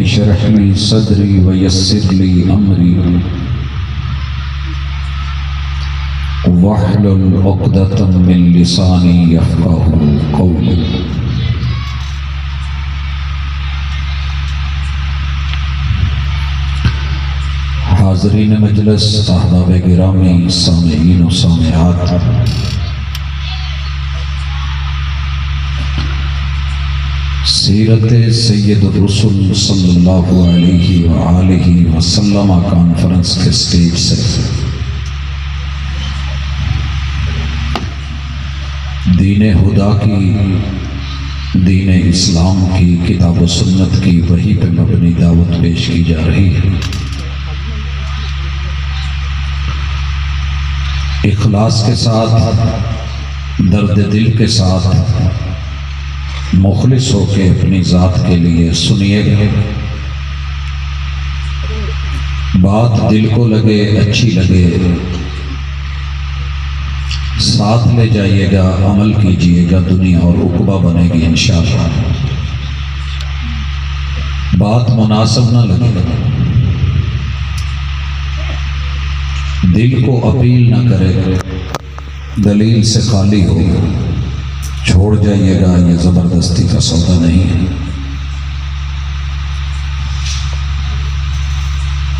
Rabbi इश्रह ली सदरी वयस्सिर ली अमरी वहलुल उक़दतम मिन लिसानी यफ़क़हू क़ौली। हाज़रीन मजलिस, अहबाब गिरामी, सामेईन व सामेआत, सीरत सैयदुर रसूल सल्लल्लाहु अलैहि व आलिहि वसल्लम कॉन्फ्रेंस के स्टेज से दीन हुदा की, दीन इस्लाम की, किताब व सुन्नत की वही पे मबनी दावत पेश की जा रही है। इखलास के साथ, दर्द दिल के साथ, मुखलिस होके अपनी ज़ात के लिए सुनिएगा। बात दिल को लगे, अच्छी लगे, साथ ले जाइएगा, अमल कीजिएगा, दुनिया और उक़बा बनेगी इंशाअल्लाह। बात मुनासिब ना लगे, दिल को अपील ना करे, दलील से खाली हो, छोड़ जाइएगा। ये ज़बरदस्ती का सौदा नहीं है।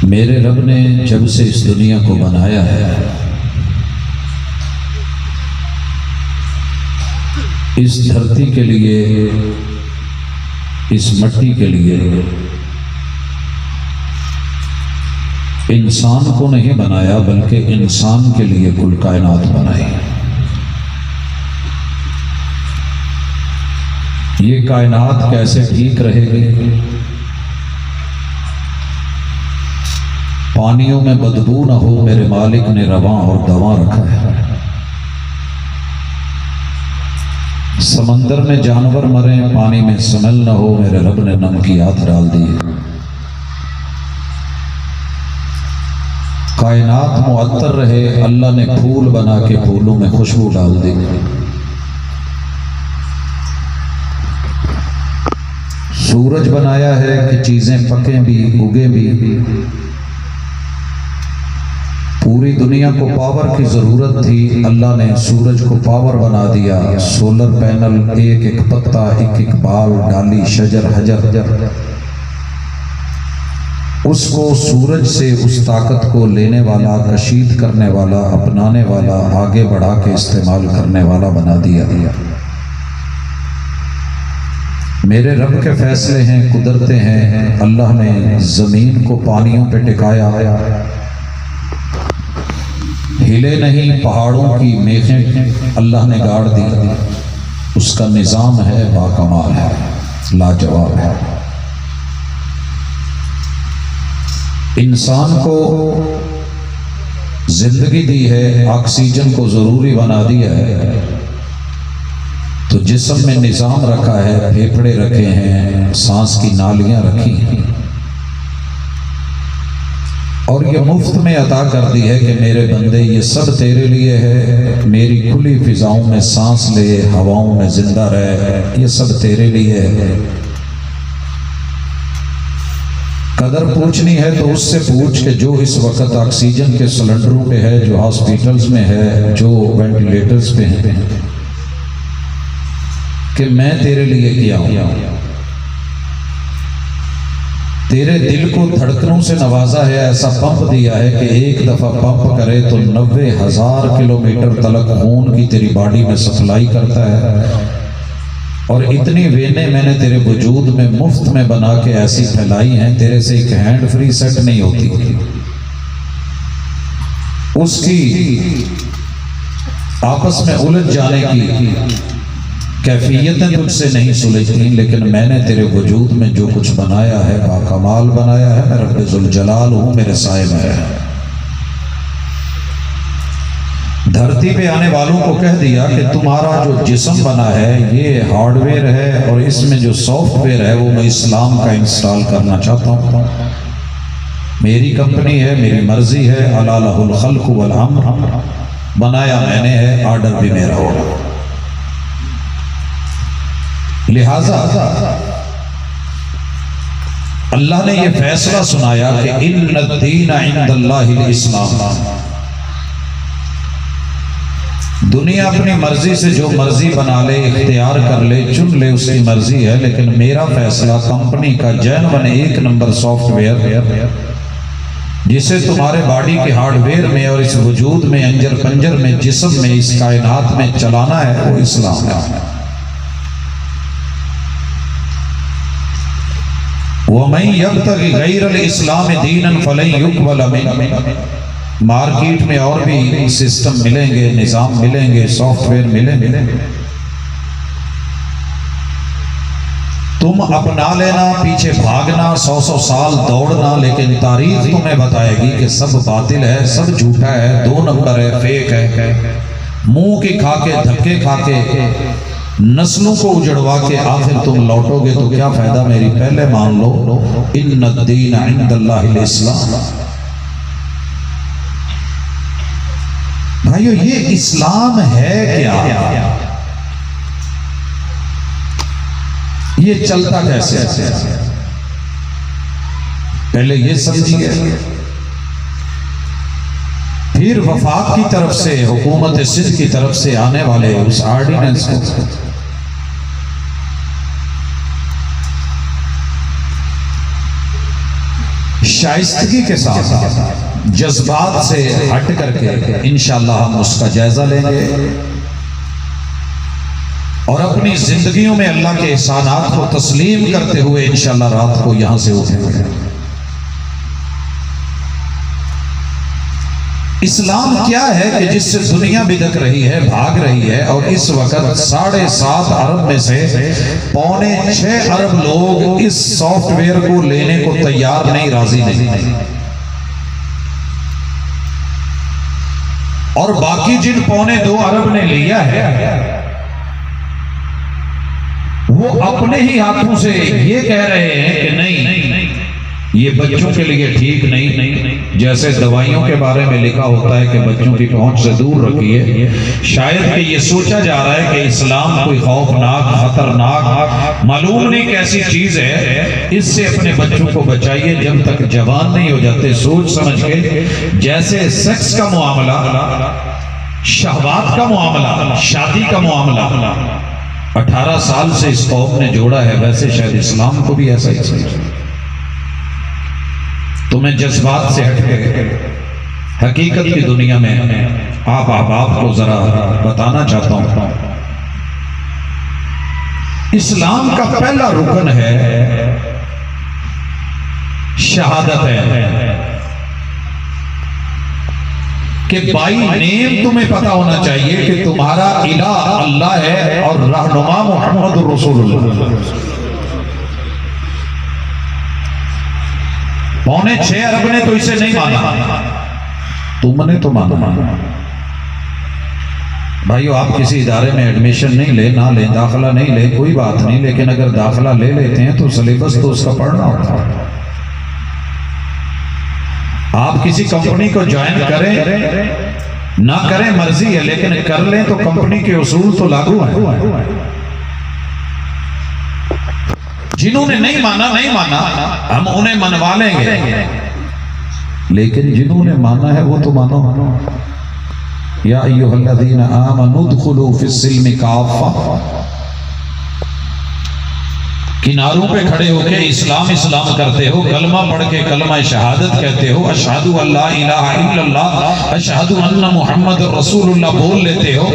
मेरे रब ने जब से इस दुनिया को बनाया है, इस धरती के लिए, इस मट्टी के लिए इंसान को नहीं बनाया, बल्कि इंसान के लिए कुल कायनात बनाई। ये कायनात कैसे ठीक रहेगी? पानियों में बदबू न हो, मेरे मालिक ने रवां और दवा रखा है। समंदर में जानवर मरे, पानी में स्मेल न हो, मेरे रब ने नमकियात डाल दी। कायनात मुअत्तर रहे, अल्लाह ने फूल बना के फूलों में खुशबू डाल दी। सूरज बनाया है कि चीजें पकें भी, उगे भी। पूरी दुनिया को पावर की जरूरत थी, अल्लाह ने सूरज को पावर बना दिया। सोलर पैनल, एक एक पत्ता, एक एक बाल, डाली, शजर, हजर, उसको सूरज से उस ताकत को लेने वाला, कशीद करने वाला, अपनाने वाला, आगे बढ़ा के इस्तेमाल करने वाला बना दिया। मेरे रब के फैसले हैं, कुदरतें हैं। अल्लाह ने जमीन को पानियों पे टिकाया, हिले नहीं, पहाड़ों की मेखें अल्लाह ने गाड़ दी। उसका निज़ाम है, बाकमाल है, लाजवाब है। इंसान को जिंदगी दी है, ऑक्सीजन को जरूरी बना दिया है, तो जिस्म में निज़ाम रखा है, फेफड़े रखे हैं, सांस की नालियां रखी हैं, और ये मुफ्त में अता कर दी है कि मेरे बंदे, ये सब तेरे लिए है। मेरी खुली फिजाओं में सांस ले, हवाओं में जिंदा रहे, ये सब तेरे लिए है। कदर पूछनी है तो उससे पूछ के जो इस वक्त ऑक्सीजन के सिलेंडरों पे है, जो हॉस्पिटल्स में है, जो वेंटिलेटर्स पे हैं, कि मैं तेरे लिए किया हूं। तेरे दिल को धड़कनों से नवाजा है, ऐसा पंप दिया है कि एक दफा पंप करे तो 90,000 किलोमीटर तलक खून की तेरी बॉडी में सप्लाई करता है। और इतनी वेनें मैंने तेरे वजूद में मुफ्त में बना के ऐसी फैलाई हैं, तेरे से एक हैंड फ्री सेट नहीं होती। उसकी आपस में उलझ जाने की कैफियतें तुझसे नहीं सुलझती, लेकिन मैंने तेरे वजूद में जो कुछ बनाया है, बाकमाल बनाया है। मैं रब्बे जुल जलाल हूँ, मेरे साए में है। धरती पे आने वालों को कह दिया कि तुम्हारा जो जिस्म बना है ये हार्डवेयर है, और इसमें जो सॉफ्टवेयर है वो मैं इस्लाम का इंस्टॉल करना चाहता हूँ। मेरी कंपनी है, मेरी मर्जी है। अला लहुल खल्क़ वल अम्र, बनाया मैंने है, ऑर्डर भी मेरा होगा। लिहाजा अल्लाह ने यह फैसला सुनाया कि इन्नद्दीन इंदल्लाहिल इस्लाम। दुनिया अपनी मर्जी से जो मर्जी बना ले, इख्तियार कर ले, चुन ले, उसकी मर्जी है, लेकिन मेरा फैसला कंपनी का जेन्युइन 1 नंबर सॉफ्टवेयर जिसे तुम्हारे बॉडी के हार्डवेयर में और इस वजूद में, अंजर पंजर में, जिस्म में, इस कायनात में चलाना है, वो इस्लाम है। वमन यब्तगी गैरल इस्लाम दीनन फलन युक़बल मिन्हु। मार्केट में और भी सिस्टम मिलेंगे, निज़ाम मिलेंगे, सॉफ्टवेयर मिलेंगे, तुम अपना लेना, पीछे भागना, 100 साल दौड़ना, लेकिन तारीख तुम्हें बताएगी कि सब बातिल है, सब झूठा है, 2 नंबर है, फेक है। मुंह के खा के, धक्के खा के, नस्लों को उजड़वा के आखिर तुम लौटोगे तो क्या फायदा मेरी। पहले मान लो इन्नद्दीन इंदल्लाहिल इस्लाम। भाइयों, ये इस्लाम है क्या? ये चलता कैसे? पहले ये समझिए, फिर वफाक की तरफ से, हुकूमत सिंध की तरफ से आने वाले उस ऑर्डिनेंस को शाइस्तगी के साथ, जज्बात से हट करके इंशाअल्लाह हम उसका जायजा लेंगे और अपनी जिंदगियों में अल्लाह के एहसानात को तस्लीम करते हुए इंशाअल्लाह रात को यहां से उठेंगे। इस्लाम क्या है कि जिससे दुनिया बिदक रही है, भाग रही है, और इस वक्त 7.5 अरब में से 6.25 अरब लोग इस सॉफ्टवेयर को लेने को तैयार नहीं, राजी नहीं। और बाकी जिन 2.25 अरब ने लिया है, वो अपने ही हाथों से ये कह रहे हैं कि नहीं, ये बच्चों के लिए ठीक नहीं। जैसे दवाइयों के बारे में लिखा होता है कि बच्चों की पहुंच से दूर रखिए, शायद कि ये सोचा जा रहा है कि इस्लाम कोई खौफनाक, खतरनाक, मालूम नहीं कैसी चीज है, इससे अपने बच्चों को बचाइए जब तक जवान नहीं हो जाते, सोच समझ के। जैसे सेक्स का मामला, शहवात का मामला, शादी का मामला 18 साल से इस कौम ने जोड़ा है, वैसे शायद इस्लाम को भी ऐसा ही चाहिए। तो मैं जज्बात से हटके हकीकत की दुनिया में आप को जरा बताना चाहता हूं। इस्लाम का पहला रुकन है शहादत है कि बाई नेम तुम्हें पता होना चाहिए कि तुम्हारा इलाह अल्लाह है और रहनुमा मोहम्मद रसूलुल्लाह। 6.25 अरब ने तो इसे नहीं माना, तुमने तो माना। भाइयों, आप किसी इदारे में एडमिशन नहीं ले, ना ले, दाखिला नहीं ले, कोई बात नहीं, लेकिन अगर दाखिला ले लेते हैं तो सिलेबस तो उसका पढ़ना होता है। आप किसी कंपनी को ज्वाइन करें ना करें मर्जी है, लेकिन कर लें तो कंपनी के उसूल तो लागू है। जिन्होंने नहीं माना, हम उन्हें मनवा लेंगे, लेकिन जिन्होंने माना है वो तो मानो। या अय्युहल्लज़ीना आमनू उद्खुलू फिस्सिल्मि काफ़ा। किनारों पे खड़े होके इस्लाम करते हो, कलमा पढ़ के कलमा शहादत कहते हो, अशहदु अल्ला इलाहा इल्लल्लाह, अशहदु अन्ना मुहम्मद रसूलुल्लाह बोल लेते हो,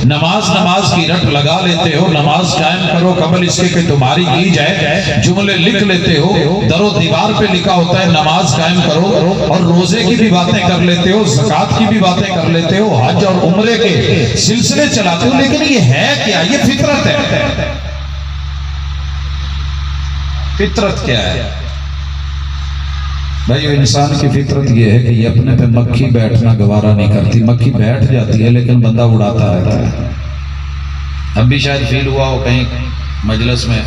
नमाज की रट लगा लेते हो, नमाज कायम करो कबल इसके कि तुम्हारी की जाए, जुमले लिख लेते हो, दरो दीवार पे लिखा होता है नमाज कायम करो, और रोजे की भी बातें कर लेते हो, ज़कात की भी बातें कर लेते हो, हज और उम्रे के सिलसिले चलाते हो, लेकिन ये है क्या? ये फितरत है। फितरत क्या है भाई? इंसान की फितरत ये है कि ये अपने पे मक्खी बैठना गवारा नहीं करती। मक्खी बैठ जाती है लेकिन बंदा उड़ाता रहता है। अब भी शायद फील हुआ हो कहीं मजलिस में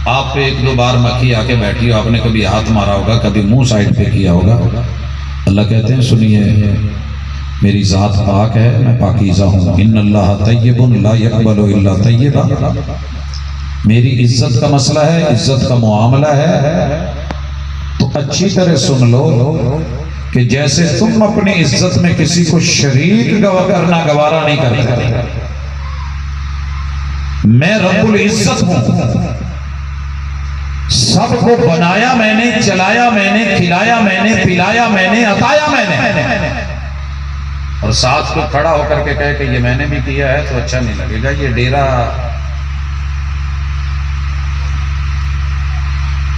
आप पे 1-2 बार मक्खी आके बैठी हो, आपने कभी हाथ मारा होगा, कभी मुंह साइड पे किया होगा। अल्लाह कहते हैं सुनिए, मेरी जात पाक है, मैं पाकीज़ा हूँ। इन्नल्लाह तय्यबुन ला यक़बलु इल्ला तय्यबा। मेरी इज्जत का मसला है, इज्जत का मुआमला है, तो अच्छी तरह सुन लो कि जैसे तुम अपनी इज्जत में किसी को शरीक करना गवारा नहीं करते, मैं रब्बुल इज्जत हूं, सबको बनाया मैंने, चलाया मैंने, खिलाया मैंने, पिलाया मैंने, अताया मैंने, और साथ को खड़ा होकर के कहे कि ये मैंने भी किया है तो अच्छा नहीं लगेगा, ये डेरा।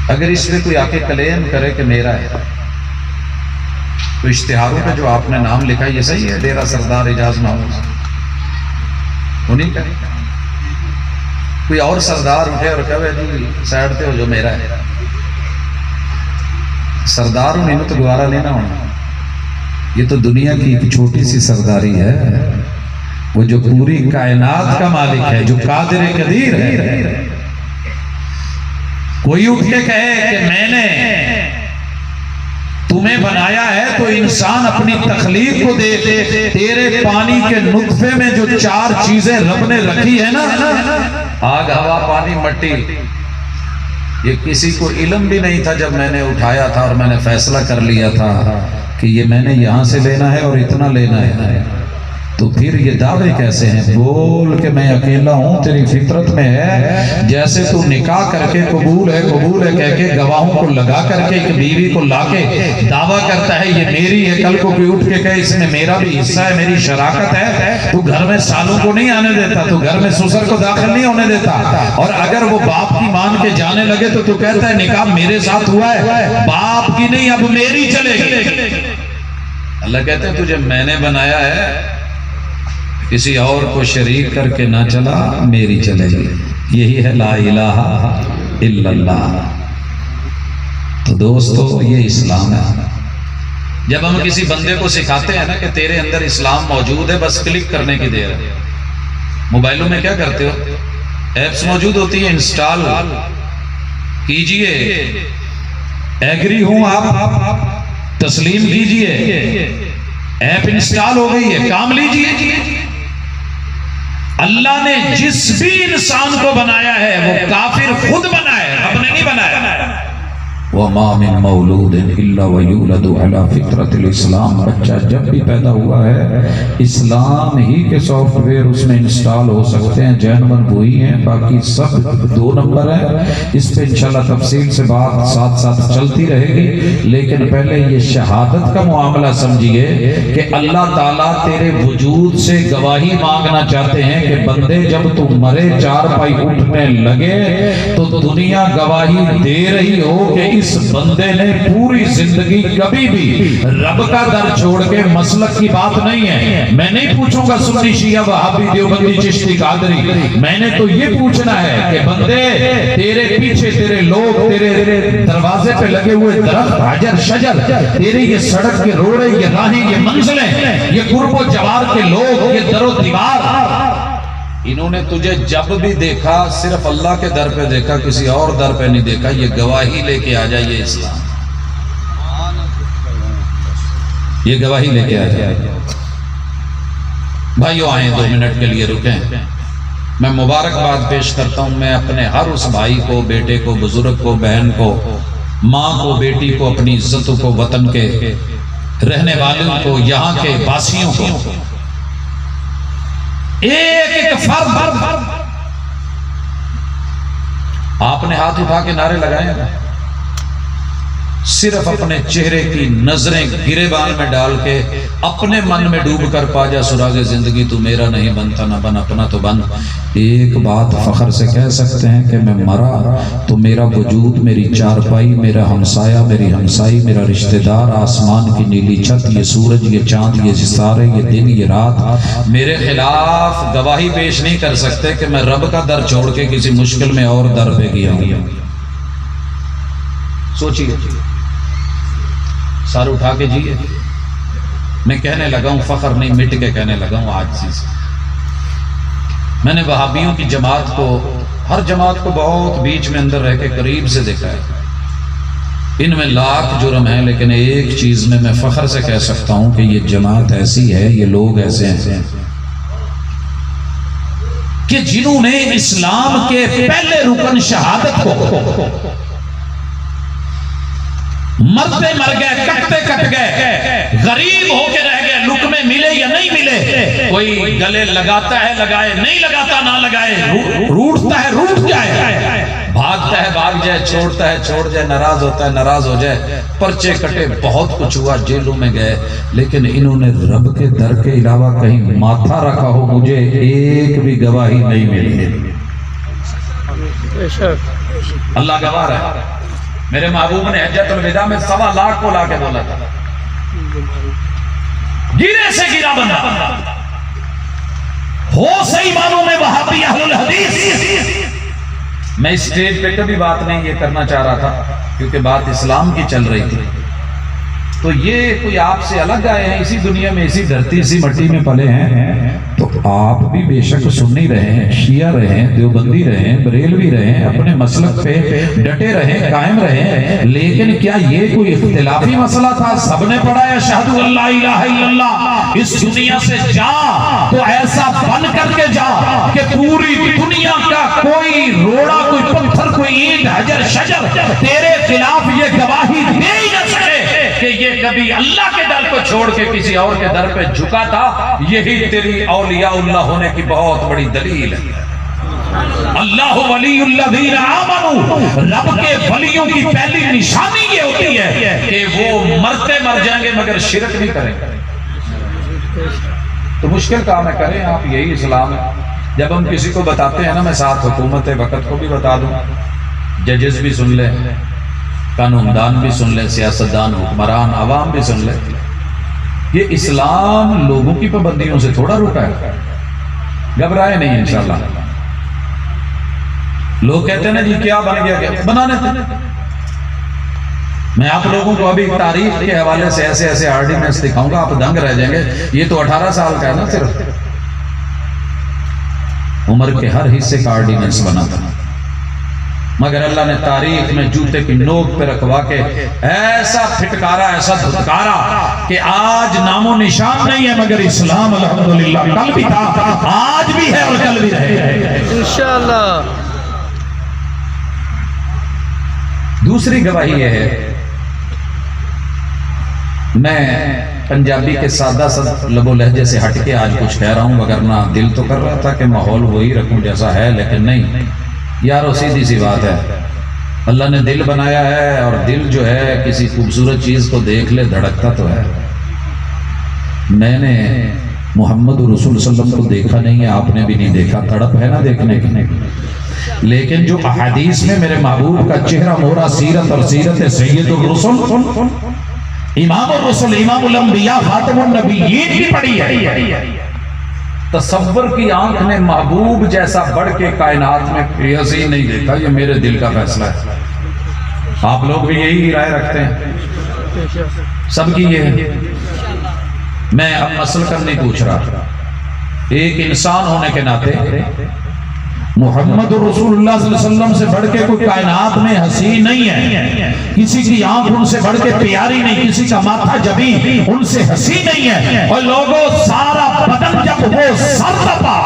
अगर इसमें कोई आके क्लेम करे कि मेरा है, तो इश्तिहारों पे जो आपने नाम लिखा ये सही है, डेरा सरदार एजाज महमूद, उन्हीं का। कोई और सरदार उठे और कहे जी साइड पे हो जो मेरा है, सरदार उन्हें तो गवारा लेना होना। ये तो दुनिया की एक छोटी सी सरदारी है, वो जो पूरी कायनात का मालिक है, जो कादिर कदीर है। कोई उठ के कहे कि मैंने तुम्हें बनाया है, तो इंसान अपनी तखलीक को देख, तेरे पानी के नुत्फे में जो 4 चीजें रब ने रखी है ना, आग, हवा, पानी, मट्टी, ये किसी को इल्म भी नहीं था जब मैंने उठाया था और मैंने फैसला कर लिया था कि ये मैंने यहां से लेना है और इतना लेना है। तो फिर ये दावे कैसे हैं? बोल के मैं अकेला हूं, तेरी फितरत में है। जैसे तू निकाह करके कबूल है कह के गवाहों को लगा करके एक बीवी को लाके दावा करता है ये मेरी है, कल को कोई उठ के कहे इसमें मेरा भी हिस्सा है, मेरी शराकत है, तू घर में सालों को नहीं आने देता, तू घर में ससुर को दाखिल नहीं होने देता, और अगर वो बाप की मान के जाने लगे तो तू कहता है निकाह मेरे साथ हुआ है, बाप की नहीं, अब मेरी चलेगी। अल्लाह कहते हैं तुझे मैंने बनाया है, किसी और को शरीक करके ना चला, मेरी चलेगी। यही है ला इलाहा इल्लल्लाह। तो दोस्तों ये इस्लाम है। जब हम किसी बंदे को सिखाते हैं ना कि तेरे अंदर इस्लाम मौजूद है, बस क्लिक करने की देर है। मोबाइलों में क्या करते हो, एप्स मौजूद होती है, इंस्टॉल कीजिए, एग्री हूं आप तस्लीम कीजिए, ऐप इंस्टॉल हो गई है, काम लीजिए। अल्लाह ने जिस भी इंसान को बनाया है वो काफिर खुद बना है, रब ने नहीं बनाया। वमा मिन मौलूदिन इल्ला वयूलदु अला फित्रतिल इस्लाम। बच्चा जब भी पैदा हुआ है इस्लाम ही के सॉफ्टवेयर उसमें इंस्टॉल हो सकते हैं, जैनवन वही है, बाकी सब 2 नंबर है। इस पे इंशाल्लाह तफसील से बात साथ साथ चलती रहेगी, लेकिन पहले ये शहादत का मामला समझिए कि अल्लाह ताला तेरे वजूद से गवाही मांगना चाहते हैं कि बंदे जब तू मरे, 4 पाई उठने लगे, तो दुनिया गवाही दे रही हो कि इस बंदे ने पूरी जिंदगी कभी भी रब का दर छोड़ के मसलक की बात नहीं है। मैं नहीं पूछूंगा सुन्नी शिया वहाबी देवबंदी चिश्ती कादरी, मैंने तो ये पूछना है कि बंदे तेरे पीछे तेरे लोग, तेरे दरवाजे पे लगे हुए दरख्त, हाजर शजर, तेरे ये सड़क के रोड़े, ये राहें, ये मंजिलें, ये कुर्बो जवार के लोग, ये दरो दीवार, इन्होंने तुझे जब भी देखा सिर्फ अल्लाह के दर पे देखा, किसी और दर पे नहीं देखा। ये गवाही लेके आ जाइए इस्लाम, ये गवाही लेके आ जाइए। भाइयों आए 2 मिनट के लिए रुकें। मैं मुबारकबाद पेश करता हूं मैं अपने हर उस भाई को, बेटे को, बुजुर्ग को, बहन को, माँ को, बेटी को, अपनी इज्जतों को, वतन के रहने वालों को, यहाँ के वासियों को, एक फर्द आपने हाथ उठा के नारे लगाए, सिर्फ अपने चेहरे की नजरें गिरेबान में डाल के अपने मन में डूब कर पा जा सुरागे जिंदगी, तू मेरा नहीं बनता ना बन अपना तो बन। एक बात फख्र से कह सकते हैं कि मैं मरा तो मेरा वजूद, मेरी चारपाई, मेरा हमसाया, मेरी हमसाई, मेरा रिश्तेदार, आसमान की नीली छत, ये सूरज, ये चांद, ये सितारे, ये दिन, ये रात मेरे खिलाफ गवाही पेश नहीं कर सकते कि मैं रब का दर छोड़ के किसी मुश्किल में और दर पे गया हूं। सोचिए, सर उठा के जिए। मैं कहने लगा हूं, फख्र नहीं, मिट के कहने लगा हूं आज से। मैंने वहाबियों की जमात को, हर जमात को बहुत बीच में अंदर रह के करीब से देखा है। इनमें लाख जुर्म है, लेकिन एक चीज में मैं फख्र से कह सकता हूं कि ये जमात ऐसी है, ये लोग ऐसे हैं कि जिन्होंने इस्लाम के पहले रुकन शहादत को मरते मर गए, कटते कट गए, गरीब होके रह गए, लुकमे मिले या नहीं मिले, कोई गले लगाता है लगाए, नहीं लगाता ना लगाए, रूठता है रूठ जाए, भागता है भाग जाए, छोड़ता है छोड़ जाए, नाराज होता है नाराज हो जाए, पर्चे कटे, बहुत कुछ हुआ, जेलों में गए, लेकिन इन्होंने रब के दर के अलावा कहीं माथा रखा हो, मुझे एक भी गवाही नहीं मिली। अल्लाह गवाह है। मेरे महबूब ने हज्जतुल विदा में 1.25 लाख को लाके बोला था, गिरे से गिरा बंदा हो सही मानों में वहाबी अहलुल हदीस। मैं स्टेज पे कभी बात नहीं ये करना चाह रहा था, क्योंकि बात इस्लाम की चल रही थी, तो ये कोई आपसे अलग आए हैं, इसी दुनिया में इसी धरती इसी मट्टी में पले हैं, तो आप भी बेशक सुन्नी रहे हैं, शिया रहे हैं, देवबंदी रहे हैं, बरेलवी रहे हैं, अपने मसलक पे डटे रहे, कायम रहे, लेकिन क्या ये कोई इख्तिलाफी मसला था? सबने पढ़ा है अशहदु अल्ला इलाहा इल्लल्लाह, इस दुनिया से जा तो ऐसा बन करके जा कि पूरी दुनिया का कोई रोड़ा, कोई पत्थर, कोई ईंट, हजर शजर तेरे खिलाफ ये गवाही दे ही न सके कि ये कभी अल्लाह के दर को छोड़ के किसी और के दर पे झुका था। यही तेरी औलियाउल्लाह होने की बहुत बड़ी दलील है। अल्लाह वलीयुल्लज़ीना आमनू, रब के वलियों की पहली निशानी ये होती है कि वो मरते मर जाएंगे मगर शिरक नहीं करेंगे। तो मुश्किल काम है, करें आप, यही इस्लाम है। जब हम किसी को बताते हैं ना, मैं साथ हुकूमत वक्त को भी बता दूं, जजेस भी सुन ले, कानूनदान भी सुन ले, सियासतदान, हुक्मरान, आवाम भी सुन ले, ये इस्लाम लोगों की पाबंदियों से थोड़ा रुका है। घबराए नहीं इंशाल्लाह। लोग कहते हैं ना जी क्या बन गया, क्या बनाने थे। मैं आप लोगों को अभी तारीख के हवाले से ऐसे ऐसे ऑर्डिनेंस दिखाऊंगा, आप दंग रह जाएंगे। ये तो 18 साल का है ना, सिर्फ उम्र के हर हिस्से का ऑर्डिनेंस बना था, मगर अल्लाह ने तारीख में जूते की नोक पे रखवा के ऐसा फिटकारा, ऐसा धुतकारा कि आज नामो निशान नहीं है, मगर इस्लाम अल्हम्दुलिल्लाह कल भी था, आज भी है और कल भी रहेगा इंशाअल्लाह। दूसरी गवाही यह है, मैं पंजाबी के सादा सा लबो लहजे से हट के आज कुछ कह रहा हूं, वगरना दिल तो कर रहा था कि माहौल वही रखूं जैसा है, लेकिन नहीं यारो, सीधी सी बात है, अल्लाह ने दिल बनाया है और दिल जो है किसी खूबसूरत चीज को देख ले धड़कता तो है। मैंने मोहम्मद रसूल सल्लल्लाहु अलैहि वसल्लम को देखा नहीं है, आपने भी नहीं देखा, तड़प है ना देखने की, लेकिन जो अहादीस में मेरे महबूब का चेहरा मोहरा सीरत और सीरत सैयदुर रसूल, इमामुर रसूल, इमामुल अंबिया, खातमुन नबिय्यीन की पड़ी है। तसव्वुर की आंख ने महबूब जैसा बढ़ के कायनात में किसी नहीं देखा। ये मेरे दिल का फैसला है, आप लोग भी यही राय रखते हैं, सबकी ये है। मैं अब मसल कर नहीं पूछ रहा, एक इंसान होने के नाते मोहम्मद रसूलुल्लाह सल्लल्लाहु अलैहि वसल्लम से बढ़ के कोई कायनात में हसी नहीं है, किसी की आंख उनसे बढ़ के प्यारी नहीं, किसी का माथा जबी उनसे हसी नहीं है। और लोगों सारा बदन जब वो सर तपा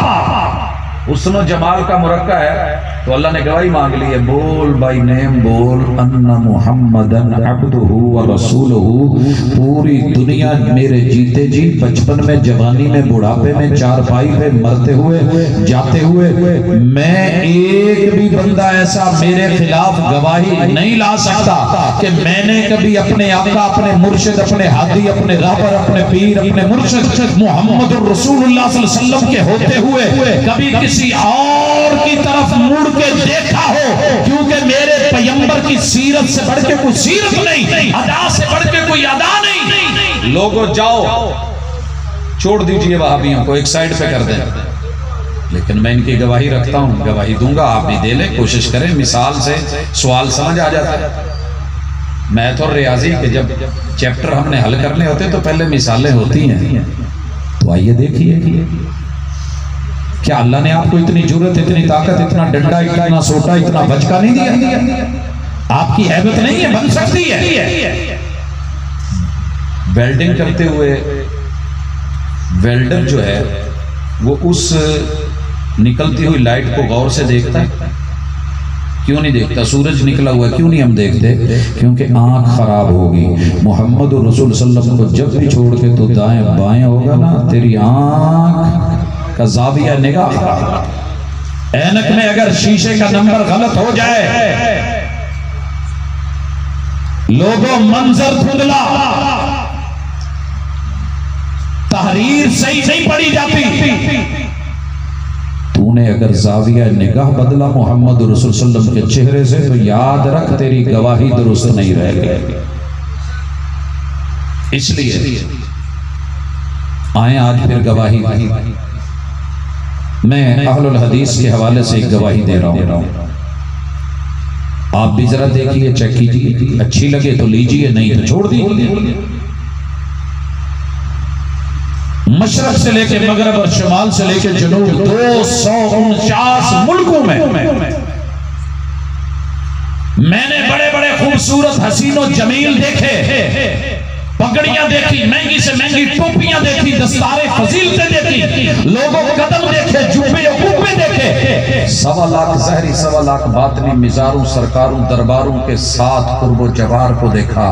हुस्न जमाल का मुरक्का है, तो अल्लाह ने गवाही मांग ली है, बोल बाई नेम, बोल अन्ना मुहम्मदन अब्दुहु व रसूलुहु। पूरी दुनिया मेरे जीते जी, बचपन में, जवानी में, बुढ़ापे में, चारपाई पे मरते हुए, जाते हुए, मैं एक भी बंदा ऐसा मेरे खिलाफ गवाही नहीं ला सकता कि मैंने कभी अपने आका, अपने मुर्शिद, अपने हादी, अपने रहबर, अपने पीर, अपने मुर्शिद मोहम्मद रसूलुल्लाह सल्लल्लाहु अलैहि वसल्लम के होते हुए कभी किसी और की तरफ मुड़ के देखा हो, क्योंकि मेरे पैगंबर की सीरत से बढ़ के कोई सीरत नहीं, अदा से बढ़ के कोई अदा नहीं। लोगों जाओ, छोड़ दीजिए वहाबियों को, एक साइड पे कर दें, लेकिन मैं इनकी गवाही रखता हूं, गवाही दूंगा, आप भी दे लें, कोशिश करें। मिसाल से सवाल समझ आ जाता है। मैथ और रियाजी के जब चैप्टर हमने हल करने होते तो पहले मिसालें होती हैं, तो आइए देखिए, क्या अल्लाह ने आपको इतनी जुर्रत, इतनी ताकत, इतना डंडा, इतना सोटा, इतना बचका नहीं दिया? आपकी हैबत नहीं है, बन सकती है। वेल्डिंग करते हुए वेल्डर जो है वो उस निकलती हुई लाइट को गौर से देखता है? क्यों नहीं देखता? सूरज निकला हुआ है, क्यों नहीं हम देखते? क्योंकि आंख खराब होगी। मोहम्मद रसूल सल्लल्लाहु अलैहि वसल्लम को जब भी छोड़ के तो दाएं बाएं होगा ना, तेरी आंख का जाविया निगाह, ऐनक में अगर शीशे का नंबर गलत हो जाए, लोगों मंजर धुंधला, तहरीर सही नहीं पढ़ी जाती। तूने अगर जाविया निगाह बदला मोहम्मद रसूल सल्लल्लाहु अलैहि वसल्लम के चेहरे से, तो याद रख तेरी गवाही दुरुस्त नहीं रह गई। इसलिए आए आज फिर गवाही। मैं अहलुल हदीस के हवाले से एक गवाही दे रहा हूं, आप भी जरा देखिए, चेक कीजिए, अच्छी लगे तो लीजिए, नहीं तो छोड़ दीजिए। मशरक से लेके मगरब और शुमाल से लेके जनूब 249 मुल्कों में मैंने बड़े बड़े खूबसूरत हसीनो जमील देखे, पगड़ियां देखी, महंगी से महंगी टोपियां देखी, दस्तारे फजीलतें देखी, लोगों कदम देखे, जुब्बे कुब्बे देखे, 1.25 लाख ज़हरी 1.25 लाख बातनी मिजारों सरकारों दरबारों के साथ कुर्बो जवार को देखा।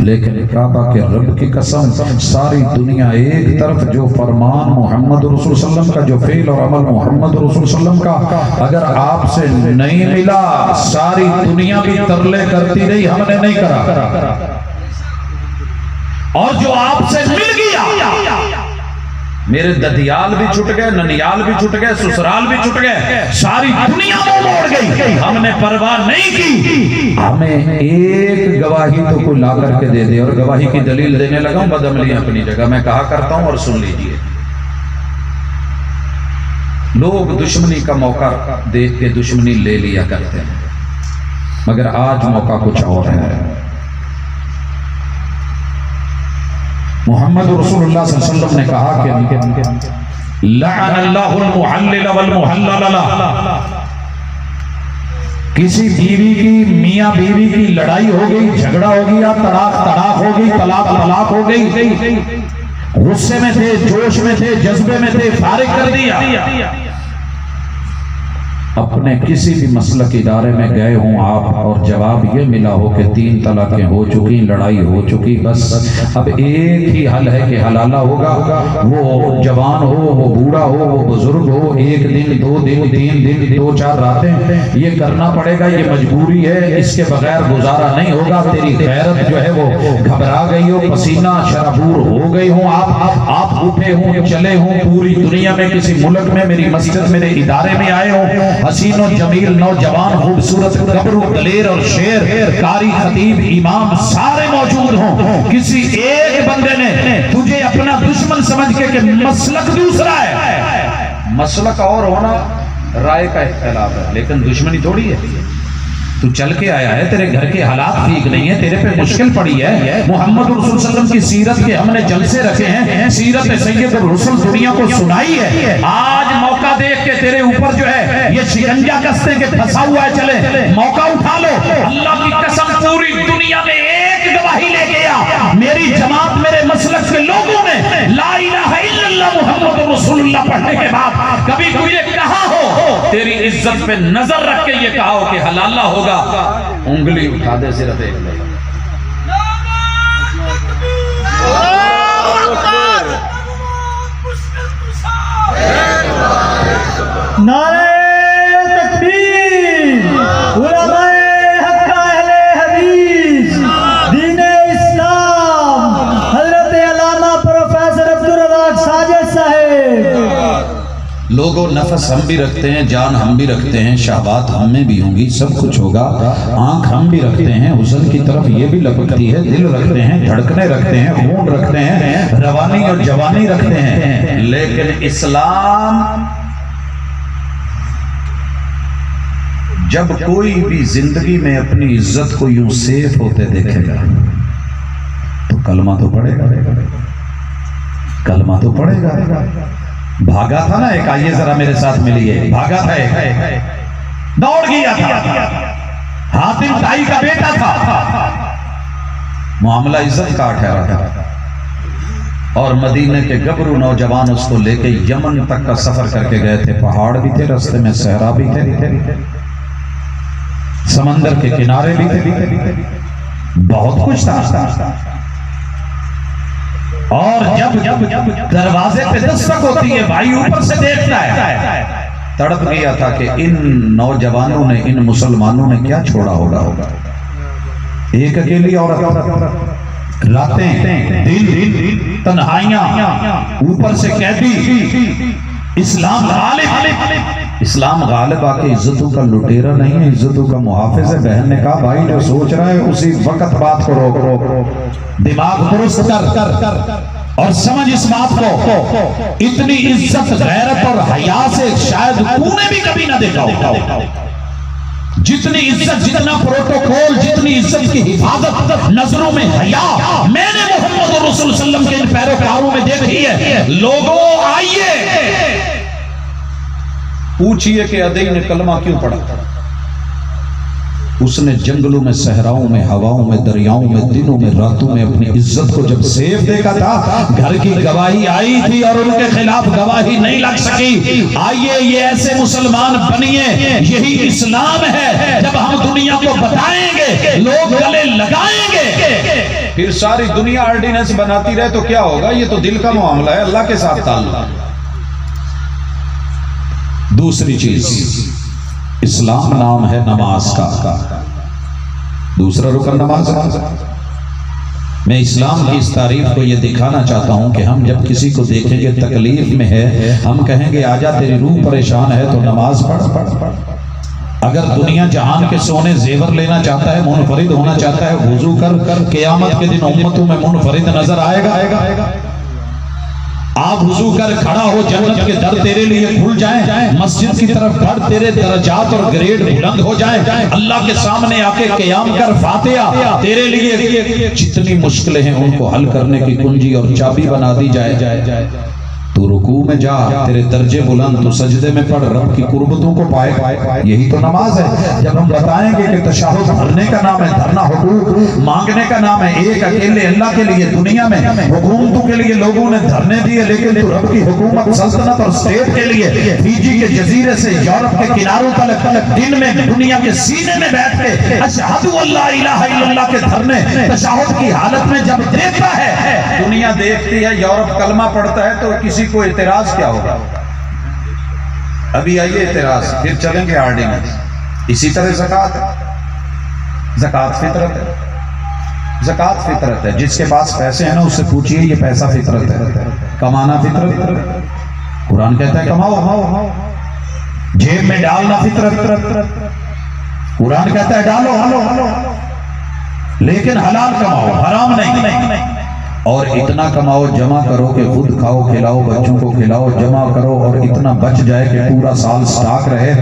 लेकिन काबा के रब की कसम, सारी दुनिया एक तरफ, जो फरमान मोहम्मद रसूल सल्लल्लाहु अलैहि वसल्लम का, जो फेल और अमल मोहम्मद रसूल सल्लल्लाहु अलैहि वसल्लम का अगर आपसे नहीं मिला, सारी दुनिया भी तरले करती रही, हमने नहीं करा। और जो आपसे मिल गया, मेरे ददियाल भी छुट गए, ननियाल भी छुट गए, ससुराल भी छुट गए, सारी दुनिया में मोड़ गई, हमने परवाह नहीं की। हमें एक गवाही तो कोई ला करके दे दे। और गवाही की दलील देने लगा हूं बदअमली अपनी जगह, मैं कहा करता हूं और सुन लीजिए। लोग दुश्मनी का मौका देख के दुश्मनी ले लिया करते हैं, मगर आज मौका कुछ और है। मोहम्मद रसूलुल्लाह सल्लल्लाहु अलैहि वसल्लम ने कहा कि लअनल्लाहुल मुहल्लिल वल मुहल्लल, किसी बीवी की, मियां बीवी की लड़ाई हो गई, झगड़ा हो गया, तलाक हो गई, तलाक हो गई, गुस्से में थे, जोश में थे, जज्बे में थे, फारिग कर दिया, अपने किसी भी मसलक इदारे में गए हों आप, और जवाब ये मिला हो कि 3 तलाकें हो चुकी, लड़ाई हो चुकी, बस अब एक ही हल है कि हलाला होगा। वो जवान हो, वो बूढ़ा हो, वो बुजुर्ग हो, 1 दिन 2 दिन 3 दिन 2-4 रातें ये करना पड़ेगा, ये मजबूरी है, इसके बगैर गुजारा नहीं होगा। तेरी गैरत जो है वो घबरा गई हो, पसीना शराबूर हो गई हो, आप उठे हों, चले हों, पूरी दुनिया में किसी मुल्क में मेरी मस्जिद मेरे इदारे में आए हो, हसीनो जमील नौजवान खूबसूरत गबरू दलेर और शेर कारी खतीब इमाम सारे मौजूद हों, किसी एक बंदे ने तुझे अपना दुश्मन समझ के मसलक दूसरा है, मसलक और होना राय का इख्तिलाफ है, लेकिन दुश्मनी थोड़ी है। तू चल के आया है, तेरे घर के हालात ठीक नहीं है, तेरे पे मुश्किल पड़ी है, मोहम्मद रसूल सल्लल्लाहु अलैहि वसल्लम की सीरत के हमने जलसे रखे हैं, सीरत सैयदुर रसूल दुनिया को सुनाई है। आज मौका देख के तेरे ऊपर जो है ये शिकंजा कसते के फंसा हुआ है, चले मौका उठा लो। अल्लाह की कसम, पूरी दुनिया में एक गवाही ले गया, मेरी जमात मेरे मसलक के लोगों ने ला इलाहा इल्लल्लाह मुहम्मद रसूलुल्लाह पढ़ने के बाद कभी कोई ये कहा हो, तेरी इज्जत पे नजर रख के ये कहा हो कि हलाला होगा, उंगली उठा दे सिर्फ एक बार। नारे तकबीर, उलमाए हक़ अहले हदीस, दीने इस्लाम, हजरत अल्लामा प्रोफेसर अब्दुल रज़ाक साजिद साहब। लोगों नफस हम भी रखते हैं, जान हम भी रखते हैं, शहवात हम में भी होंगी, सब कुछ होगा, आंख हम भी रखते हैं, हुस्न की तरफ ये भी लपकती है, दिल रखते हैं, धड़कने रखते हैं, खून रखते हैं, रवानी और जवानी रखते हैं, लेकिन इस्लाम जब कोई भी जिंदगी में अपनी इज्जत को यूं सेफ होते देखेगा तो कलमा तो पड़ेगा, कलमा तो पड़ेगा। भागा था ना एक, आइए जरा मेरे साथ मिलिए, भागा था एक, दौड़ गया था, हातिम ताई का बेटा था, मामला इज्जत का ठहरा था, और मदीने के गबरू नौजवान उसको लेके यमन तक का सफर करके गए थे। पहाड़ भी थे, रास्ते में सहरा भी थे, समंदर के किनारे भी थे, बहुत कुछ था। और जब दरवाजे पे दस्तक होती है, भाई ऊपर से देखता है, तड़प गया था कि इन नौजवानों ने, इन मुसलमानों ने क्या छोड़ा होगा। एक अकेली औरत, रातें, दिन, तन्हाइयां, ऊपर से कैदी। इस्लाम गालिब, इस्लाम गालिब आके इज्जतों का लुटेरा नहीं है, इज्जतों का मुहाफिज है। बहन ने कहा भाई जो सोच रहा है उसी वक्त बात करो, दिमाग दुरुस्त कर और समझ इस बात को, इतनी इज्जत, गैरत और हया से शायद तूने भी कभी ना देखा होगा। जितनी इज्जत, जितना प्रोटोकॉल, जितनी इज्जत की हिफाजत, नजरों में हया मैंने मोहम्मद रसूल सल्लल्लाहु अलैहि वसल्लम के इन पैरोकारों में देखी है। लोगों आइए पूछिए कि अदई ने कलमा क्यों पढ़ा। उसने जंगलों में, सहराओं में, हवाओं में, दरियाओं में, दिनों में, रातों में अपनी इज्जत को जब सेव देखा था, घर की गवाही आई थी और उनके खिलाफ गवाही नहीं लग सकी। आइए ये ऐसे मुसलमान बनिए, यही इस्लाम है। जब हम दुनिया को बताएंगे, लोग गले लगाएंगे। फिर सारी दुनिया ऑर्डिनेंस बनाती रहे तो क्या होगा? ये तो दिल का मामला है, अल्लाह के साथ ताल्लुक। दूसरी चीज, इस्लाम नाम है नमाज का, दूसरा रुकन नमाज है। मैं इस्लाम की इस तारीफ को ये दिखाना चाहता हूं कि हम जब किसी को देखेंगे तकलीफ में है, हम कहेंगे आजा तेरी रूह परेशान है तो नमाज पढ़। अगर दुनिया जहान के सोने जेवर लेना चाहता है, मुनफरिद होना चाहता है, वुजू कर क़यामत के दिन उम्मतों में मुनफरिद नजर आएगा। आप वुजू कर खड़ा हो, जन्नत के दर तेरे लिए खुल जाएं, मस्जिद की तरफ बढ़, तेरे दर्जात और ग्रेड बुलंद हो जाएं, अल्लाह के सामने आके क़याम कर, फातिहा तेरे लिए जितनी मुश्किलें हैं उनको हल करने की कुंजी और चाबी बना दी जाए। तू रुकू में जा, तेरे दर्जे बुलंद, तू सजदे में पढ़, रब की कुर्बतों को पाए। यही तो नमाज है। जब हम बताएंगे कि तशहुद धरने का नाम है, धरना हुकूक मांगने का नाम है, एक अकेले अल्लाह के लिए दुनिया में हुकूमतों के लिए लोगों ने धरने दिए, लेकिन तू रब की हुकूमत, सल्तनत और स्टेट के लिए फीजी के जजीरे से यूरोप के किनारों तक दिन में दुनिया के सीने में बैठ के अशहदु अल्ला इलाहा इल्लल्लाह के धरने तशहुद की हालत में जब देता है, दुनिया देखती है, यूरोप कलमा पढ़ता है तो किसी को एतराज क्या होगा? अभी आइए एतराज, फिर चलेंगे ऑर्डिनेंस। इसी तरह ज़कात फितरत है, ज़कात फितरत है। जिसके पास पैसे हैं ना उससे पूछिए, ये पैसा फितरत है, कमाना फितरत। कुरान कहता है कमाओ, जेब में डालना फितरत। कुरान कहता है डालो, लेकिन हलाल कमाओ, हराम नहीं। और इतना कमाओ, जमा करो कि खुद खाओ, खिलाओ, बच्चों को खिलाओ, जमा करो और इतना बच जाए कि पूरा साल स्टॉक रहे।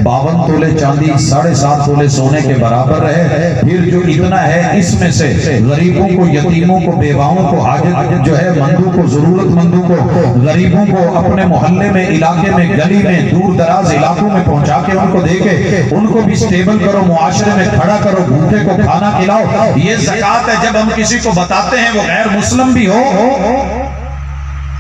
52 तोले चांदी, 7.5 तोले सोने के बराबर रहे। फिर जो इतना है इसमें से गरीबों को, यतीमों को, बेवाओं को, हाजत जो है मंदों को, जरूरतमंदों को, गरीबों को अपने मोहल्ले में, इलाके में, गली में, दूर दराज इलाकों में पहुंचा के उनको देके उनको भी स्टेबल करो, मुआशरे में खड़ा करो, भूखे को खाना खिलाओ। ये ज़कात है। जब हम किसी को बताते हैं वो गैर मुस्लिम भी हो,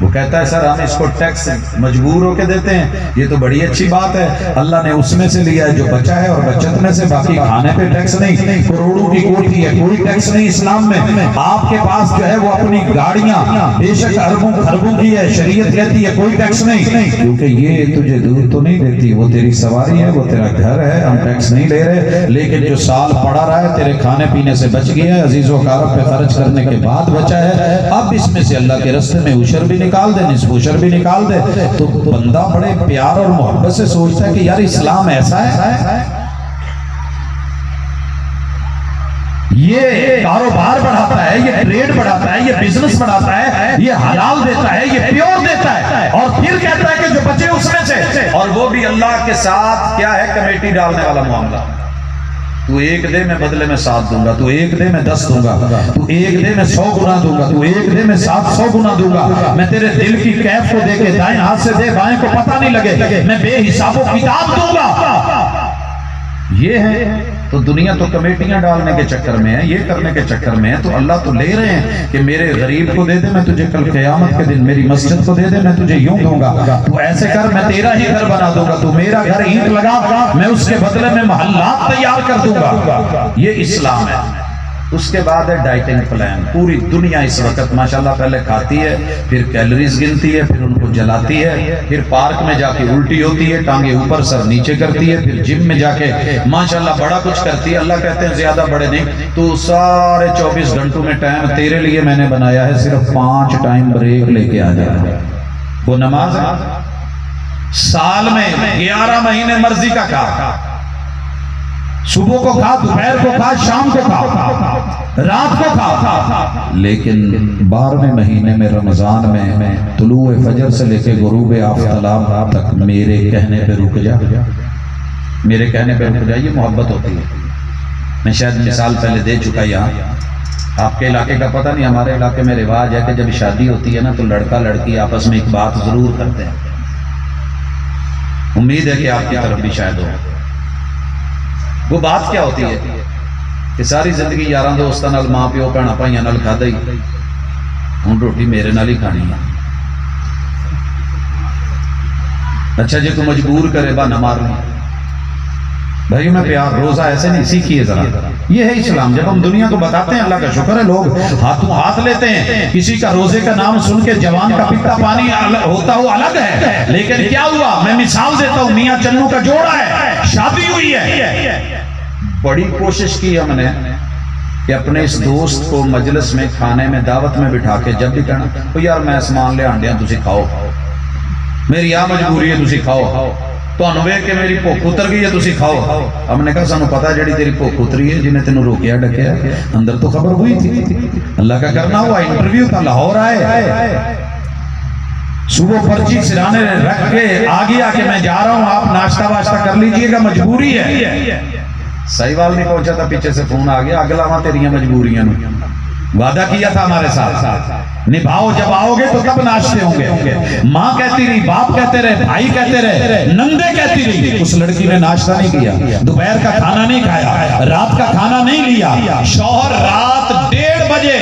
वो कहता है सर हम इसको टैक्स मजबूर होके देते हैं। ये तो बड़ी अच्छी बात है, अल्लाह ने उसमें से लिया है जो बचा है और बचत में से, बाकी खाने पे टैक्स नहीं। करोड़ों की कोठी है, कोई टैक्स नहीं इस्लाम में। आपके पास जो है वो अपनी गाड़ियां बेशक अरबों खरबों की है, शरीयत कहती है कोई टैक्स नहीं, क्योंकि ये तुझे दूध तो नहीं देती, वो तेरी सवारी है, वो तेरा घर है, हम टैक्स नहीं ले रहे। लेकिन जो साल पड़ा रहा है तेरे खाने पीने से बच गया है, अजीजों कारब पे खर्च करने के बाद बचा है, अब इसमें से अल्लाह के रास्ते में उशर भी निकाल दे, निस्फुशर भी निकाल दे। तो बंदा बड़े प्यार और मोहब्बत से सोचता है कि यार इस्लाम ऐसा है, ये कारोबार बढ़ाता है, ये ट्रेड बढ़ाता है, ये बिजनेस बढ़ाता है, ये हलाल देता है, ये प्योर देता है, और फिर कहता है कि जो बचे उसमें से, और वो भी अल्लाह के साथ क्या है, कमेटी डालने वाला मामला। तू एक दे मैं बदले में 7 दूंगा, तू एक दे मैं 10 दूंगा, तू एक दे मैं 100 गुना दूंगा, तू एक दे मैं 700 गुना दूंगा। मैं तेरे दिल की कैफ को देके दाएं हाथ से दे, बाएं को पता नहीं लगे, मैं बेहिसाबो किताब दूंगा। ये है तो दुनिया तो कमेटियां डालने के चक्कर में है, ये करने के चक्कर में है। तो अल्लाह तो ले रहे हैं कि मेरे गरीब को दे दे, मैं तुझे कल क़यामत के दिन मेरी मस्जिद को दे दे, मैं तुझे यूं दूंगा, तू ऐसे कर मैं तेरा ही घर बना दूंगा, तू मेरा घर ईंट लगा मैं उसके बदले में मोहल्लात तैयार कर दूंगा। ये इस्लाम है। उसके बाद है डाइटिंग प्लान। पूरी दुनिया इस वक्त माशाल्लाह पहले खाती है, फिर कैलोरीज गिनती है, फिर उनको जलाती है, फिर पार्क में जाके उल्टी होती है, टांगे ऊपर सर नीचे करती है, फिर जिम में जाके माशाल्लाह बड़ा कुछ करती है। अल्लाह कहते हैं ज्यादा बड़े नहीं, तू सारे 24 घंटों में टाइम तेरे लिए मैंने बनाया है, सिर्फ 5 टाइम ब्रेक लेके आ जाए। वो नमाज है, साल में 11 महीने मर्जी का खा, सुबह को खा, दोपहर को खा, शाम को खा, रात को खा, लेकिन 12वें महीने में रमजान में तुलूए फजर से लेके गुरूब आफताब तक मेरे कहने पे रुक जा, मेरे कहने पे रुक जा। ये मोहब्बत होती है। मैं शायद मिसाल पहले दे चुका यहाँ, आपके इलाके का पता नहीं, हमारे इलाके में रिवाज है कि जब शादी होती है ना तो लड़का लड़की आपस में एक बात जरूर करते हैं। उम्मीद है कि आपकी तरफ भी शायद हो। वो बात क्या होती है कि सारी जिंदगी यारां दोस्तां नाल मां प्यो भैणां भाइयां नाल खादा ही, हुण रोटी मेरे नाल ही खानी है। अच्छा जी, तू मजबूर करे बहाना मारना, भाई मैं प्यार रोजा ऐसे नहीं, सीखिए जरा। ये है इस्लाम। जब हम दुनिया को बताते हैं, अल्लाह का शुक्र है, लोग हाथों हाथ लेते हैं। किसी का रोजे का नाम सुन के जवान का पिता पानी होता हुआ अलग है, लेकिन क्या हुआ, मैं मिसाल देता हूँ, मियाँ चन्नू का जोड़ा है, शादी हुई है, बड़ी कोशिश की हमने कि अपने इस दोस्त को मजलिस में खाने में दावत में बिठा के जब भी कहना तो यार मैं सामान ले आंडिया, तुसी खाओ, मेरी आ मजबूरी है, तुसी खाओ, तो वेख के मेरी भुख उतर गई है, तुसी खाओ। हमने कहा सानू पता जेड़ी तेरी भुख उतरी है, जिन्हें तेन रोकिया डकिया, अंदर तो खबर हुई थी, अल्लाह का करना हुआ, इंटरव्यू था, लाहौर आए, सुबह पर्ची सिराने रख के आ गया कि मैं जा रहा हूं, आप नाश्ता वाश्ता कर लीजिएगा, मजबूरी है। सहीवाल नहीं पहुंचा था, पीछे से फोन आ गया, अगला वहां तेरिया मजबूरियां, वादा किया था हमारे साथ, निभाओ, जब आओगे तो कब नाश्ते होंगे। माँ कहती रही, बाप कहते रहे, भाई कहते रहे, नंदे कहती रही, उस लड़की ने नाश्ता नहीं किया, दोपहर का खाना नहीं खाया, रात का खाना नहीं लिया। शौहर रात 1:30 बजे